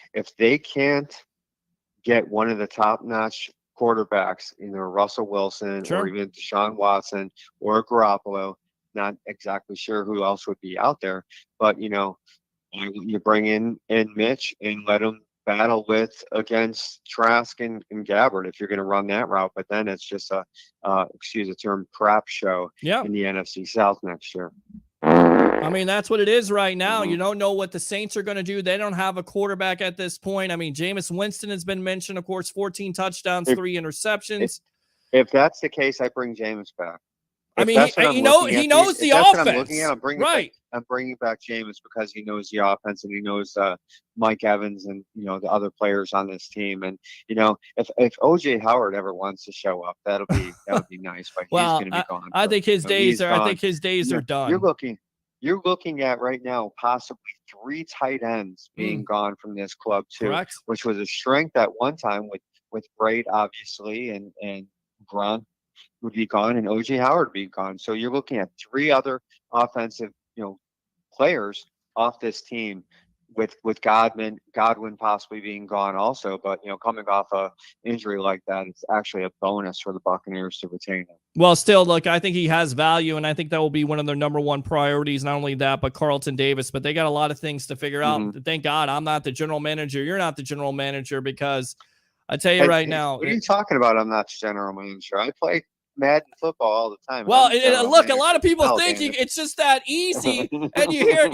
get one of the top notch quarterbacks, either Russell Wilson or even Deshaun Watson or Garoppolo. Not exactly sure who else would be out there, but you bring in Mitch and let him battle against Trask and Gabbert if you're going to run that route. But then it's just excuse the term, crap show in the NFC South next year. I mean, that's what it is right now. You don't know what the Saints are going to do. They don't have a quarterback at this point. I mean, Jameis Winston has been mentioned, of course, 14 touchdowns, 3 interceptions. If that's the case, I bring Jameis back. I mean, he knows the offense. I'm bringing back Jameis because he knows the offense and he knows Mike Evans and the other players on this team. And if OJ Howard ever wants to show up, that would be nice. But he's going to be gone. I think his days are done. You're looking at right now possibly 3 tight ends being gone from this club too, Correct. Which was a strength at one time with Braid obviously and Grunt would be gone and OJ Howard would be gone. So you're looking at 3 other offensive players off this team with Godwin possibly being gone also. But coming off a injury like that, it's actually a bonus for the Buccaneers to retain him. Well, still, look, I think he has value, and I think that will be one of their number one priorities. Not only that, but Carlton Davis. But they got a lot of things to figure out. Thank God I'm not the general manager. You're not the general manager, because I tell you right now. What are you talking about? I'm not the general manager. I play Madden football all the time. Well, look, a lot of people think it's just that easy, and you hear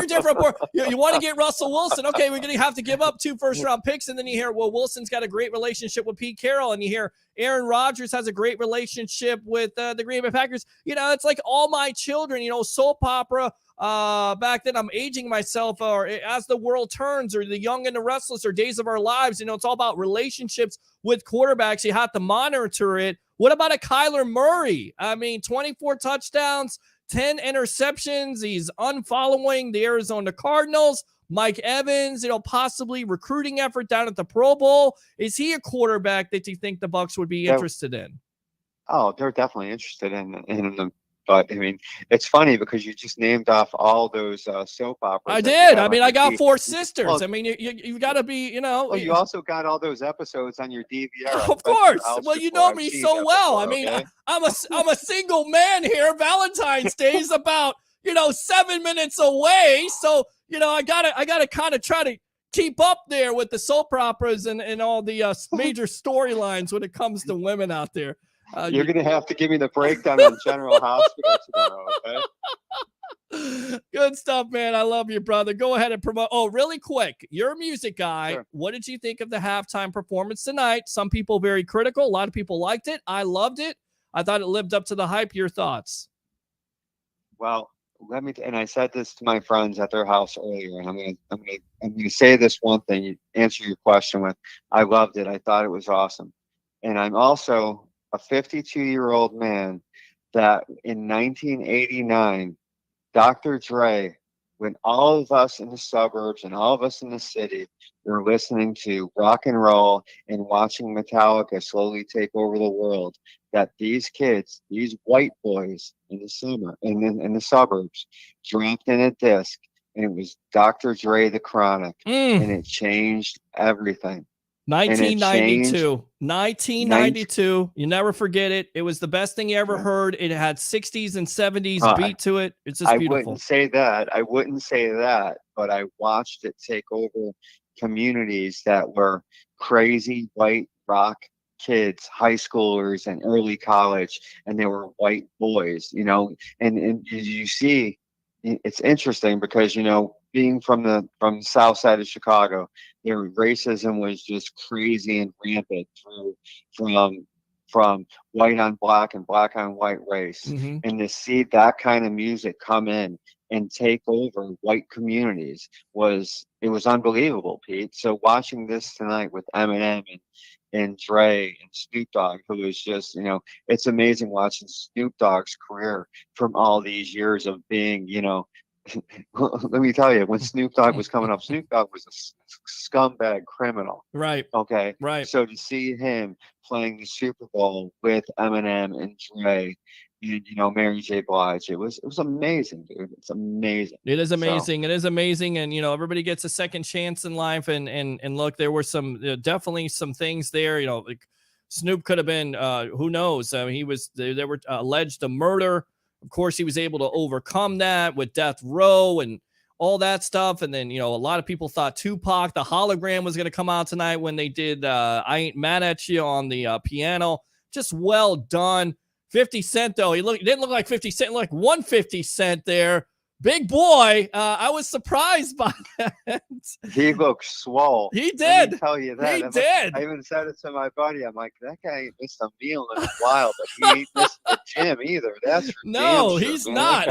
different. You want to get Russell Wilson? Okay, we're going to have to give up 2 first-round picks, and then you hear, well, Wilson's got a great relationship with Pete Carroll, and you hear Aaron Rodgers has a great relationship with the Green Bay Packers. It's like All My Children, soap opera. Back then, I'm aging myself, or As the World Turns, or The Young and the Restless, or Days of Our Lives. It's all about relationships with quarterbacks. You have to monitor it. What about a Kyler Murray? I mean, 24 touchdowns, 10 interceptions. He's unfollowing the Arizona Cardinals. Mike Evans, possibly recruiting effort down at the Pro Bowl. Is he a quarterback that you think the Bucs would be interested in? Oh, they're definitely interested in them. But I mean, it's funny because you just named off all those soap operas. I did. I mean, I got 4 sisters. Well, I mean, you got to be, Well, you also got all those episodes on your DVR. Of course. Well, you know me so well. I mean, okay? I'm a single man here. Valentine's Day is about 7 minutes away. So I gotta kind of try to keep up there with the soap operas and all the major storylines when it comes to women out there. You're going to have to give me the breakdown on General Hospital tomorrow, okay? Good stuff, man. I love you, brother. Go ahead and promote. Oh, really quick. You're a music guy. Sure. What did you think of the halftime performance tonight? Some people very critical. A lot of people liked it. I loved it. I thought it lived up to the hype. Your thoughts? Well, and I said this to my friends at their house earlier, and I'm gonna say this one thing. You answer your question with, I loved it. I thought it was awesome. And I'm also a 52-year-old man that in 1989, Dr. Dre, when all of us in the suburbs and all of us in the city were listening to rock and roll and watching Metallica slowly take over the world, that these kids, these white boys in the suburbs, dropped in a disc, and it was Dr. Dre The Chronic, and it changed everything. 1992. 1992. You never forget it. It was the best thing you ever heard. It had 60s and 70s beat to it. It's just beautiful. I wouldn't say that, but I watched it take over communities that were crazy white rock kids, high schoolers and early college, and they were white boys, and you see, it's interesting because, being from the south side of Chicago, their racism was just crazy and rampant from white on black and black on white race. Mm-hmm. And to see that kind of music come in and take over white communities was unbelievable, Pete. So watching this tonight with Eminem and Dre and Snoop Dogg, who is just, it's amazing watching Snoop Dogg's career from all these years of being, let me tell you, when Snoop Dogg was coming up, Snoop Dogg was a scumbag criminal. Right. Okay. Right. So to see him playing the Super Bowl with Eminem and Dre and, Mary J. Blige, it was amazing, dude. It's amazing. It is amazing. So, it is amazing. And, everybody gets a second chance in life. And look, there were definitely some things there, like Snoop could have been, who knows? I mean, they were alleged a murder. Of course, he was able to overcome that with death row and all that stuff. And then, a lot of people thought Tupac, the hologram, was going to come out tonight when they did I Ain't Mad at You on the piano. Just well done. 50 Cent, though, he didn't look like 50 Cent, like 150 Cent there. Big boy. I was surprised by that. He looked swole. He did. Let me tell you that. He did. I even said it to my buddy. I'm like, that guy ain't missed a meal in a while, but he ain't missed the gym either. That's for no, damn sure, he's man. not.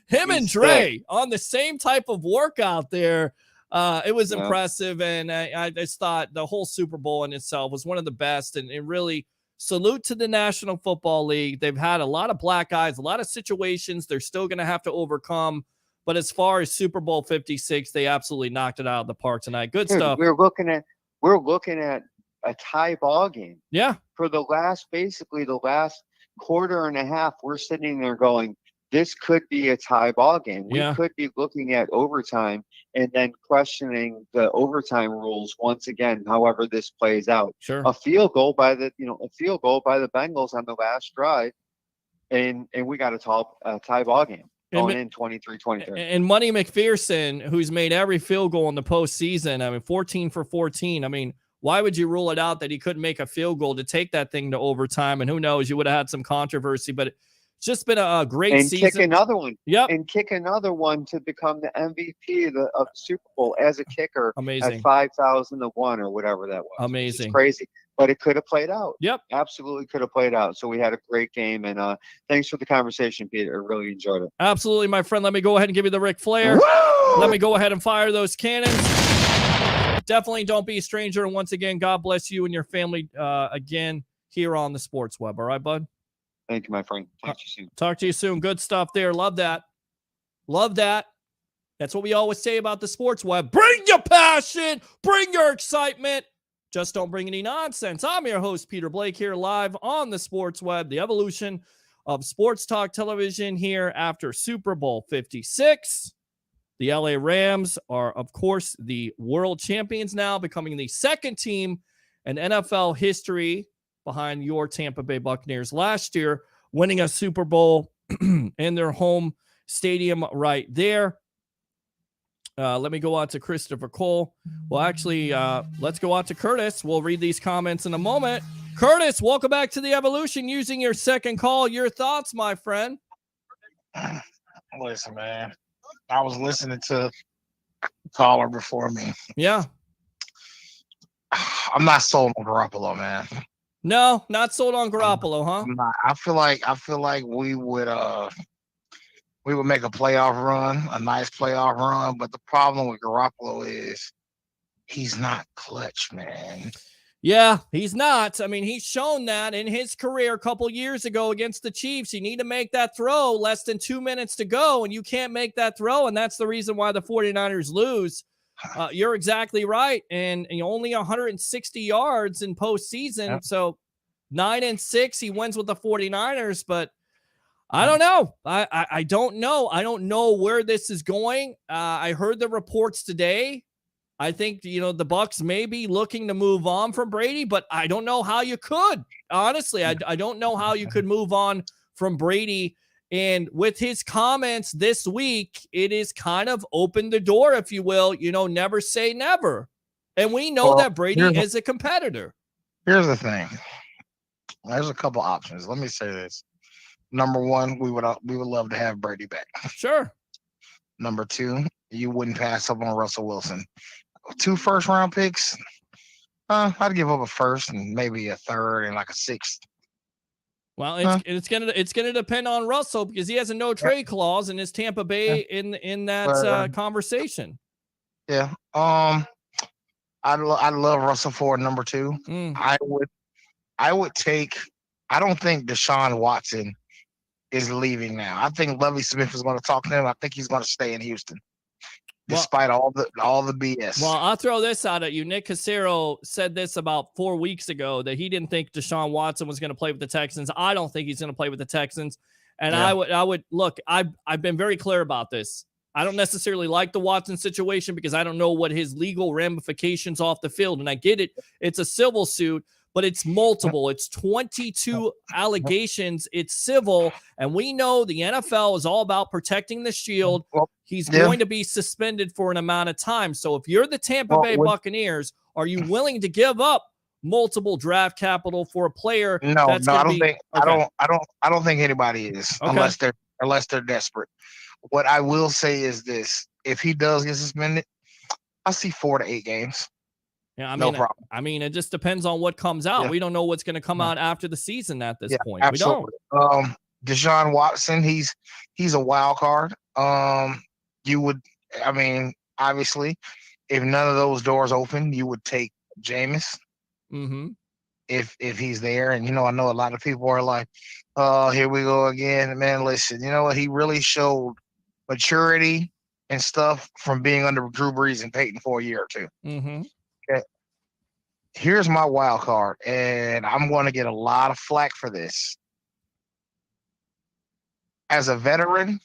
Him and Dre on the same type of workout there. It was impressive, and I just thought the whole Super Bowl in itself was one of the best, and it really salute to the National Football League. They've had a lot of black eyes, a lot of situations they're still going to have to overcome. But as far as Super Bowl 56, they absolutely knocked it out of the park tonight. Good stuff. We're looking at a tie ball game. Yeah. For the last quarter and a half, we're sitting there going, this could be a tie ball game. We could be looking at overtime and then questioning the overtime rules once again, however this plays out. Sure. A field goal by the Bengals on the last drive, and we got a tie ball game. Going in 23-23. And Money McPherson, who's made every field goal in the postseason, 14 for 14. Why would you rule it out that he couldn't make a field goal to take that thing to overtime? And who knows, you would have had some controversy, but it's just been a great season. Kick another one. Yep. And kick another one to become the MVP of the Super Bowl as a kicker. Amazing. At 5,001 or whatever that was. Amazing. It's crazy. But it could have played out. Yep. Absolutely could have played out. So we had a great game. And thanks for the conversation, Peter. I really enjoyed it. Absolutely, my friend. Let me go ahead and give you the Ric Flair. Woo! Let me go ahead and fire those cannons. Definitely don't be a stranger. And once again, God bless you and your family again here on the Sports Web. All right, bud? Thank you, my friend. Talk to you soon. Talk to you soon. Good stuff there. Love that. Love that. That's what we always say about the Sports Web. Bring your passion. Bring your excitement. Just don't bring any nonsense. I'm your host, Peter Blake, here live on the Sports Web, the evolution of sports talk television here after Super Bowl 56. The LA Rams are, of course, the world champions now, becoming the second team in NFL history behind your Tampa Bay Buccaneers last year, winning a Super Bowl in their home stadium right there. Let me go on to Christopher Cole. Well, actually, let's go on to Curtis. We'll read these comments in a moment. Curtis, welcome back to the Evolution using your second call. Your thoughts, my friend? Listen, man, I was listening to the caller before me. Yeah. I'm not sold on Garoppolo, man. No, not sold on Garoppolo, huh? I'm not. I feel like we would make a playoff run, a nice playoff run. But the problem with Garoppolo is he's not clutch, man. Yeah, he's not. I mean, he's shown that in his career a couple years ago against the Chiefs. You need to make that throw less than 2 minutes to go, and you can't make that throw, and that's the reason why the 49ers lose. You're exactly right, and only 160 yards in postseason, Yep. so 9-6, he wins with the 49ers, but I don't know. I don't know. I don't know where this is going. I heard the reports today. I think, the Bucs may be looking to move on from Brady, but I don't know how you could. Honestly, I don't know how you could move on from Brady. And with his comments this week, it is kind of opened the door, if you will, never say never. And we know that Brady is a competitor. Here's the thing. There's a couple options. Let me say this. Number one, we would love to have Brady back. Sure. Number two, you wouldn't pass up on Russell Wilson. 2 first-round picks. I'd give up a first and maybe a third and like a sixth. Well, it's gonna depend on Russell because he has a no trade clause in his Tampa Bay in that conversation. Yeah. I love Russell for number 2. I would take. I don't think Deshaun Watson is leaving now. I think Lovie Smith is going to talk to him. I think he's going to stay in Houston. Despite all the BS. Well, I'll throw this out at you. Nick Cassero said this about 4 weeks ago that he didn't think Deshaun Watson was going to play with the Texans. I don't think he's going to play with the Texans. And I would look, I've been very clear about this. I don't necessarily like the Watson situation because I don't know what his legal ramifications off the field. And I get it. It's a civil suit, but it's multiple. It's 22 allegations. It's civil. And we know the NFL is all about protecting the shield. He's going to be suspended for an amount of time. So if you're the Tampa Bay Buccaneers, are you willing to give up multiple draft capital for a player? No, I don't think I don't think anybody is unless they're desperate. What I will say is this: if he does get suspended, I see 4 to 8 games. Yeah, no problem. I mean, it just depends on what comes out. We don't know what's going to come out after the season at this point. Absolutely. We don't. Deshaun Watson, he's a wild card. Obviously, if none of those doors open, you would take Jameis. Mm-hmm. If he's there, and I know a lot of people are like, "Oh, here we go again." Man, listen, you know what? He really showed maturity and stuff from being under Drew Brees and Peyton for a year or two. Mm-hmm. Okay. Here's my wild card, and I'm going to get a lot of flack for this. As a veteran,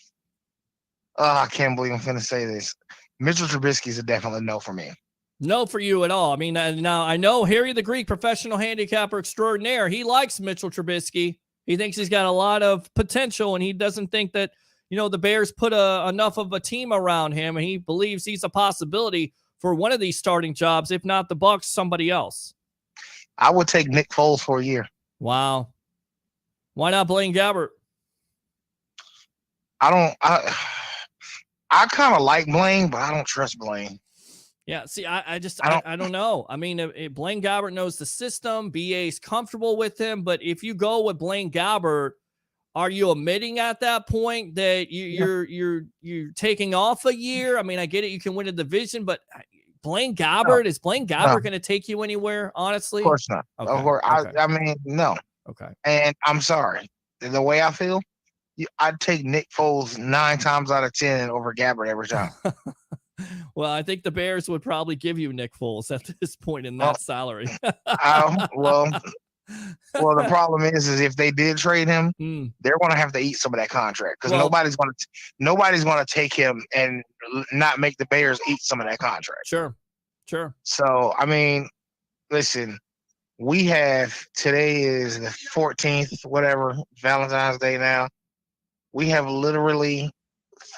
I can't believe I'm going to say this. Mitchell Trubisky is a definite no for me. No for you at all. I mean, now I know Harry the Greek, professional handicapper extraordinaire, he likes Mitchell Trubisky. He thinks he's got a lot of potential, and he doesn't think that, the Bears put enough of a team around him, and he believes he's a possibility for one of these starting jobs, if not the Bucs, somebody else. I would take Nick Foles for a year. Wow. Why not Blaine Gabbert? I kind of like Blaine, but I don't trust Blaine. Yeah, see, I don't know. I mean, if Blaine Gabbert knows the system, BA's comfortable with him, but if you go with Blaine Gabbert, are you admitting at that point that you're taking off a year? I mean, I get it, you can win a division, but Blaine Gabbert, is Blaine Gabbert going to take you anywhere, honestly? Of course not. Okay. Of course, Okay. I mean, no. Okay. And I'm sorry. The way I feel, I'd take Nick Foles 9 times out of 10 over Gabbert every time. Well, I think the Bears would probably give you Nick Foles at this point in that salary. Well, the problem is if they did trade him, they're going to have to eat some of that contract because nobody's going to take him and not make the Bears eat some of that contract. Sure. So, I mean, listen, today is the 14th, whatever, Valentine's Day now. We have literally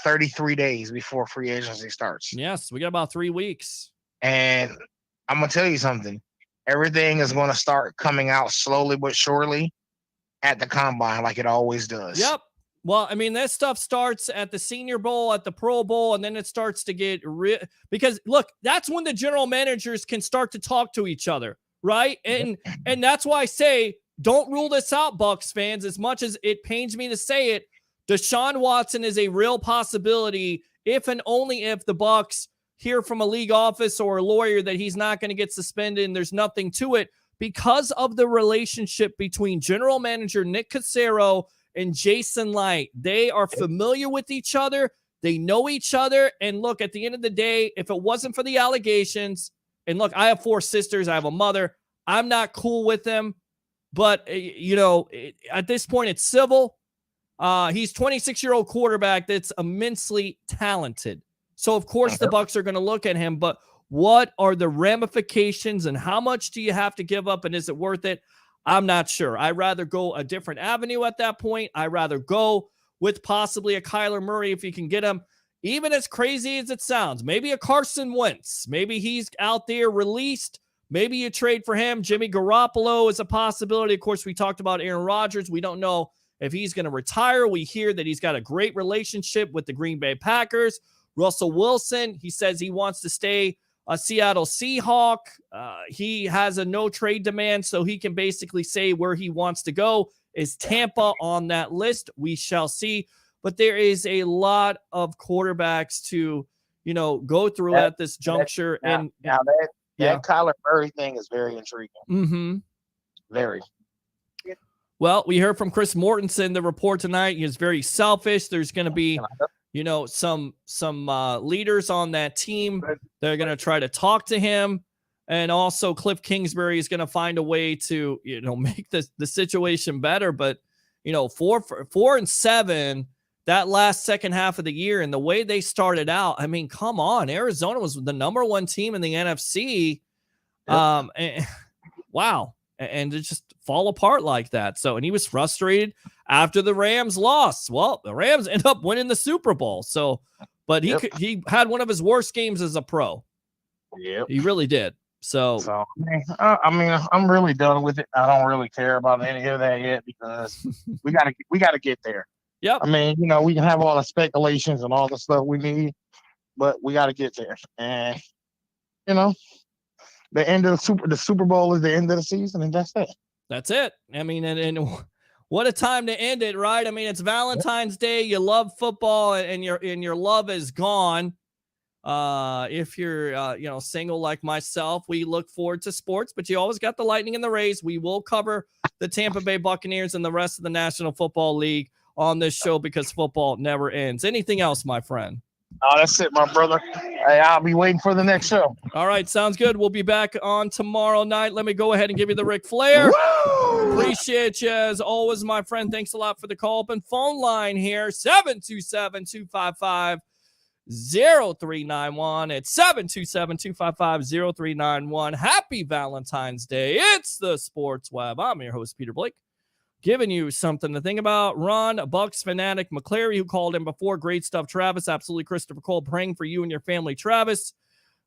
33 days before free agency starts. Yes, we got about 3 weeks. And I'm going to tell you something. Everything is going to start coming out slowly but surely at the combine like it always does. Yep. Well, I mean, that stuff starts at the Senior Bowl, at the Pro Bowl, and then it starts to get because, look, that's when the general managers can start to talk to each other, right? And that's why I say don't rule this out, Bucs fans, as much as it pains me to say it. Deshaun Watson is a real possibility if and only if the Bucs hear from a league office or a lawyer that he's not going to get suspended and there's nothing to it. because of the relationship between general manager Nick Cassero and Jason Light. They are familiar with each other. They know each other. And look, at the end of the day, if it wasn't for the allegations, and look, I have 4 sisters. I have a mother. I'm not cool with them. But, at this point, it's civil. He's 26-year-old quarterback that's immensely talented. So, of course, the Bucs are going to look at him. But what are the ramifications and how much do you have to give up? And is it worth it? I'm not sure. I'd rather go a different avenue at that point. I'd rather go with possibly a Kyler Murray if you can get him. Even as crazy as it sounds, maybe a Carson Wentz. Maybe he's out there released. Maybe you trade for him. Jimmy Garoppolo is a possibility. Of course, we talked about Aaron Rodgers. We don't know if he's going to retire. We hear that he's got a great relationship with the Green Bay Packers. Russell Wilson, he says he wants to stay a Seattle Seahawk. He has a no trade demand, so he can basically say where he wants to go. Is Tampa on that list? We shall see. But there is a lot of quarterbacks to, go through at this juncture. That Kyler Murray thing is very intriguing. Mm-hmm. Very. Well, we heard from Chris Mortensen, the report tonight. He is very selfish. There's going to be, some leaders on that team. They're going to try to talk to him. And also Cliff Kingsbury is going to find a way to, make the situation better. But, 4-7, that last second half of the year and the way they started out, I mean, come on. Arizona was the number 1 team in the NFC. Yep. Wow. And to just fall apart like that. So, and he was frustrated after the Rams lost. Well, the Rams end up winning the Super Bowl. So, but he had one of his worst games as a pro. Yeah, he really did. So I'm really done with it. I don't really care about any of that yet because we gotta get there. Yep. I mean, we can have all the speculations and all the stuff we need, but we got to get there. And the end of the Super Bowl is the end of the season, and that's it. That's it. I mean, and what a time to end it, right? I mean, it's Valentine's Day. You love football, and your love is gone. If you're single like myself, we look forward to sports, but you always got the Lightning and the Rays. We will cover the Tampa Bay Buccaneers and the rest of the National Football League on this show because football never ends. Anything else, my friend? Oh, that's it, my brother. Hey, I'll be waiting for the next show. All right, sounds good. We'll be back on tomorrow night. Let me go ahead and give you the Ric Flair. Woo! Appreciate you as always, my friend. Thanks a lot for the call. Open phone line here, 727-255-0391. It's 727-255-0391. Happy Valentine's Day. It's the Sports Web. I'm your host, Peter Blake, giving you something to think about. Ron, Bucks fanatic McClary, who called in before. Great stuff, Travis. Absolutely, Christopher Cole, praying for you and your family, Travis.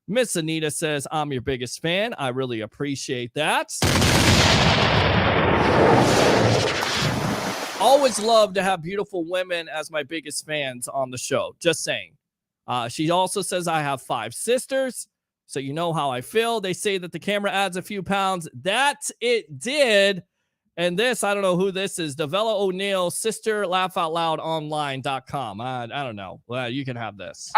Miss Anita says, I'm your biggest fan. I really appreciate that. Always love to have beautiful women as my biggest fans on the show. Just saying. She also says, I have 5 sisters, so you know how I feel. They say that the camera adds a few pounds. That it did. And this, I don't know who this is. Davella O'Neill, sister, laughoutloudonline.com. I don't know. Well, you can have this.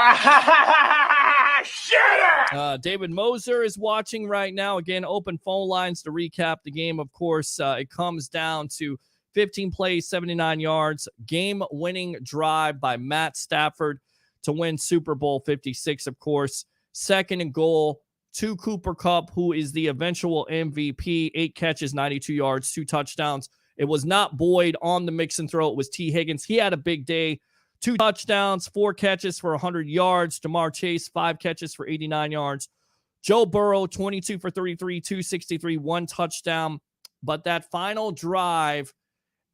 David Moser is watching right now. Again, open phone lines to recap the game. Of course, it comes down to 15 plays, 79 yards, game-winning drive by Matt Stafford to win Super Bowl 56, of course. Second and goal to Cooper Kupp, who is the eventual MVP. 8 catches, 92 yards, 2 touchdowns. It was not Boyd on the mix and throw. It was T. Higgins. He had a big day. 2 touchdowns, 4 catches for 100 yards. Jamar Chase, 5 catches for 89 yards. Joe Burrow, 22 for 33, 263, 1 touchdown. But that final drive,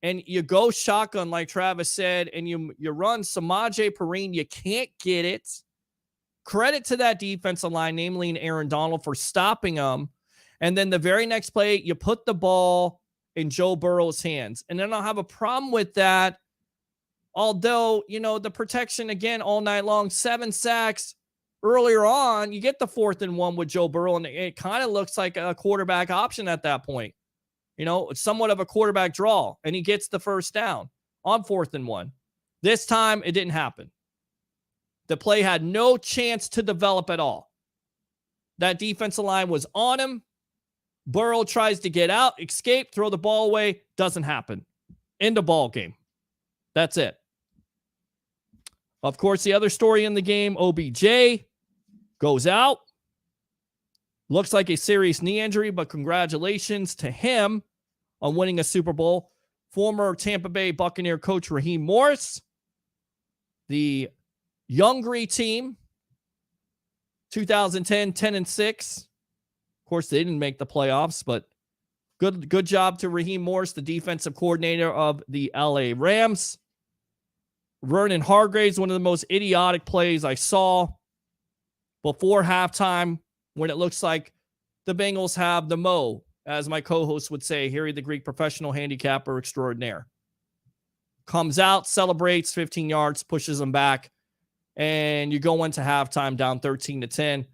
and you go shotgun, like Travis said, and you run Samaje Perine. You can't get it. Credit to that defensive line, namely in Aaron Donald, for stopping them. And then the very next play, you put the ball in Joe Burrow's hands. And then I'll have a problem with that. Although, the protection, again, all night long, 7 sacks earlier on, you get the 4th and 1 with Joe Burrow, and it kind of looks like a quarterback option at that point. It's somewhat of a quarterback draw, and he gets the first down on 4th and 1. This time, it didn't happen. The play had no chance to develop at all. That defensive line was on him. Burrow tries to get out, escape, throw the ball away. Doesn't happen. End of ball game. That's it. Of course, the other story in the game, OBJ goes out. Looks like a serious knee injury, but congratulations to him on winning a Super Bowl. Former Tampa Bay Buccaneer coach Raheem Morris, the Youngry team, 2010, 10-6. Of course, they didn't make the playoffs, but good job to Raheem Morris, the defensive coordinator of the LA Rams. Vernon Hargreaves, one of the most idiotic plays I saw before halftime, when it looks like the Bengals have the mo, as my co-host would say, Harry the Greek professional handicapper extraordinaire. Comes out, celebrates 15 yards, pushes them back, and you go into halftime down 13-10.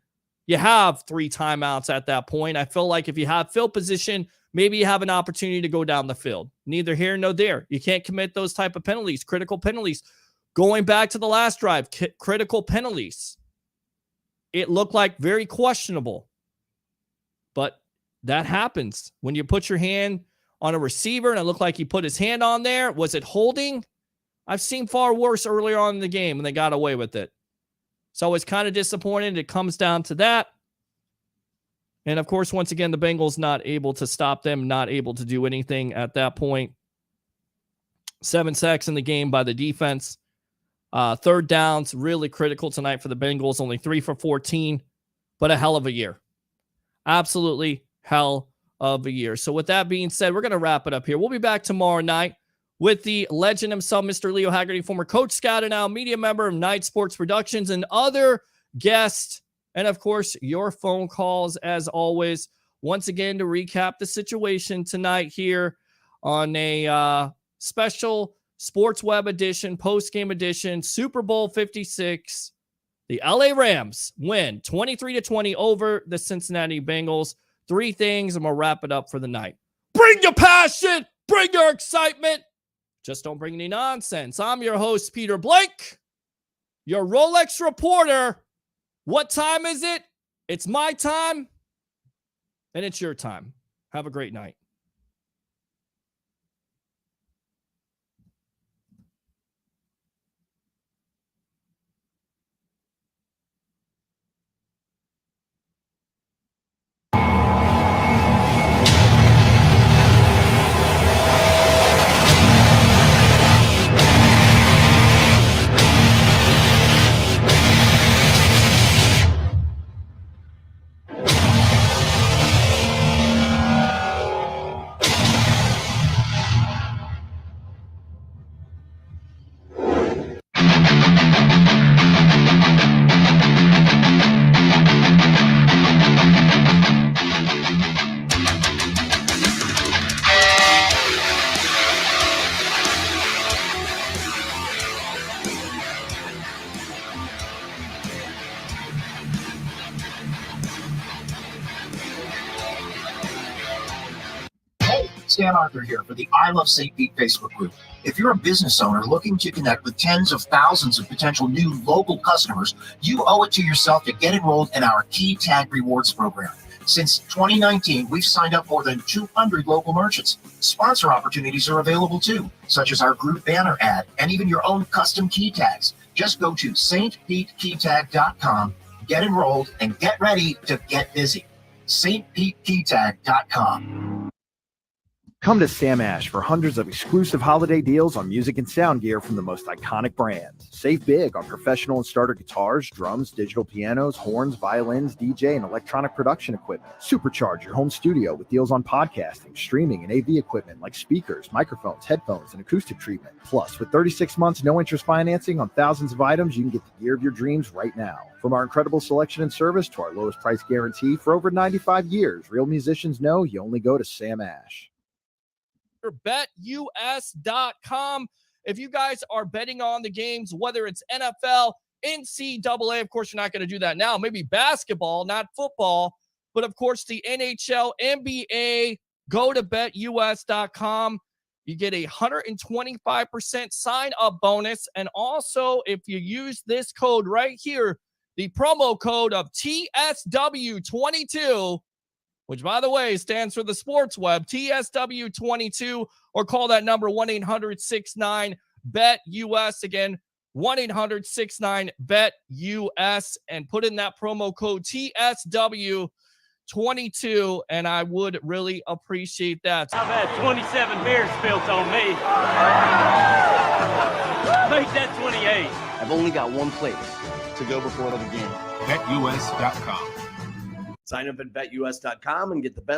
You have 3 timeouts at that point. I feel like if you have field position, maybe you have an opportunity to go down the field. Neither here nor there. You can't commit those type of penalties, critical penalties. Going back to the last drive, critical penalties. It looked like very questionable. But that happens. When you put your hand on a receiver and it looked like he put his hand on there, was it holding? I've seen far worse earlier on in the game and they got away with it. So it's kind of disappointing. It comes down to that. And of course, once again, the Bengals not able to stop them, not able to do anything at that point. 7 sacks in the game by the defense. Third downs, really critical tonight for the Bengals. Only 3 for 14, but a hell of a year. Absolutely hell of a year. So with that being said, we're going to wrap it up here. We'll be back tomorrow night with the legend himself, Mr. Leo Haggerty, former coach, scout, and now media member of Night Sports Productions, and other guests. And of course, your phone calls as always. Once again, to recap the situation tonight here on a special Sports Web edition, post-game edition, Super Bowl 56. The LA Rams win 23-20 over the Cincinnati Bengals. 3 things, and we'll wrap it up for the night. Bring your passion, bring your excitement. Just don't bring any nonsense. I'm your host, Peter Blake, your Rolex reporter. What time is it? It's my time, and it's your time. Have a great night. Stan Arthur here for the I Love St. Pete Facebook group. If you're a business owner looking to connect with tens of thousands of potential new local customers, you owe it to yourself to get enrolled in our Key Tag Rewards program. Since 2019, we've signed up more than 200 local merchants. Sponsor opportunities are available too, such as our group banner ad and even your own custom key tags. Just go to stpetekeytag.com, get enrolled, and get ready to get busy. stpetekeytag.com. Come to Sam Ash for hundreds of exclusive holiday deals on music and sound gear from the most iconic brands. Save big on professional and starter guitars, drums, digital pianos, horns, violins, DJ, and electronic production equipment. Supercharge your home studio with deals on podcasting, streaming, and AV equipment like speakers, microphones, headphones, and acoustic treatment. Plus, with 36 months no-interest financing on thousands of items, you can get the gear of your dreams right now. From our incredible selection and service to our lowest price guarantee for over 95 years, real musicians know you only go to Sam Ash. BetUS.com. If you guys are betting on the games, whether it's NFL, NCAA, of course, you're not going to do that now. Maybe basketball, not football, but of course, the NHL, NBA, go to BetUS.com. You get a 125% sign-up bonus. And also, if you use this code right here, the promo code of TSW22, which, by the way, stands for the Sports Web, TSW22, or call that number 1-800-69-BET-US. Again, 1-800-69-BET-US, and put in that promo code TSW22, and I would really appreciate that. I've had 27 beers spilt on me. Make that 28. I've only got one place to go before the game. BetUS.com. Sign up at BetUS.com and get the best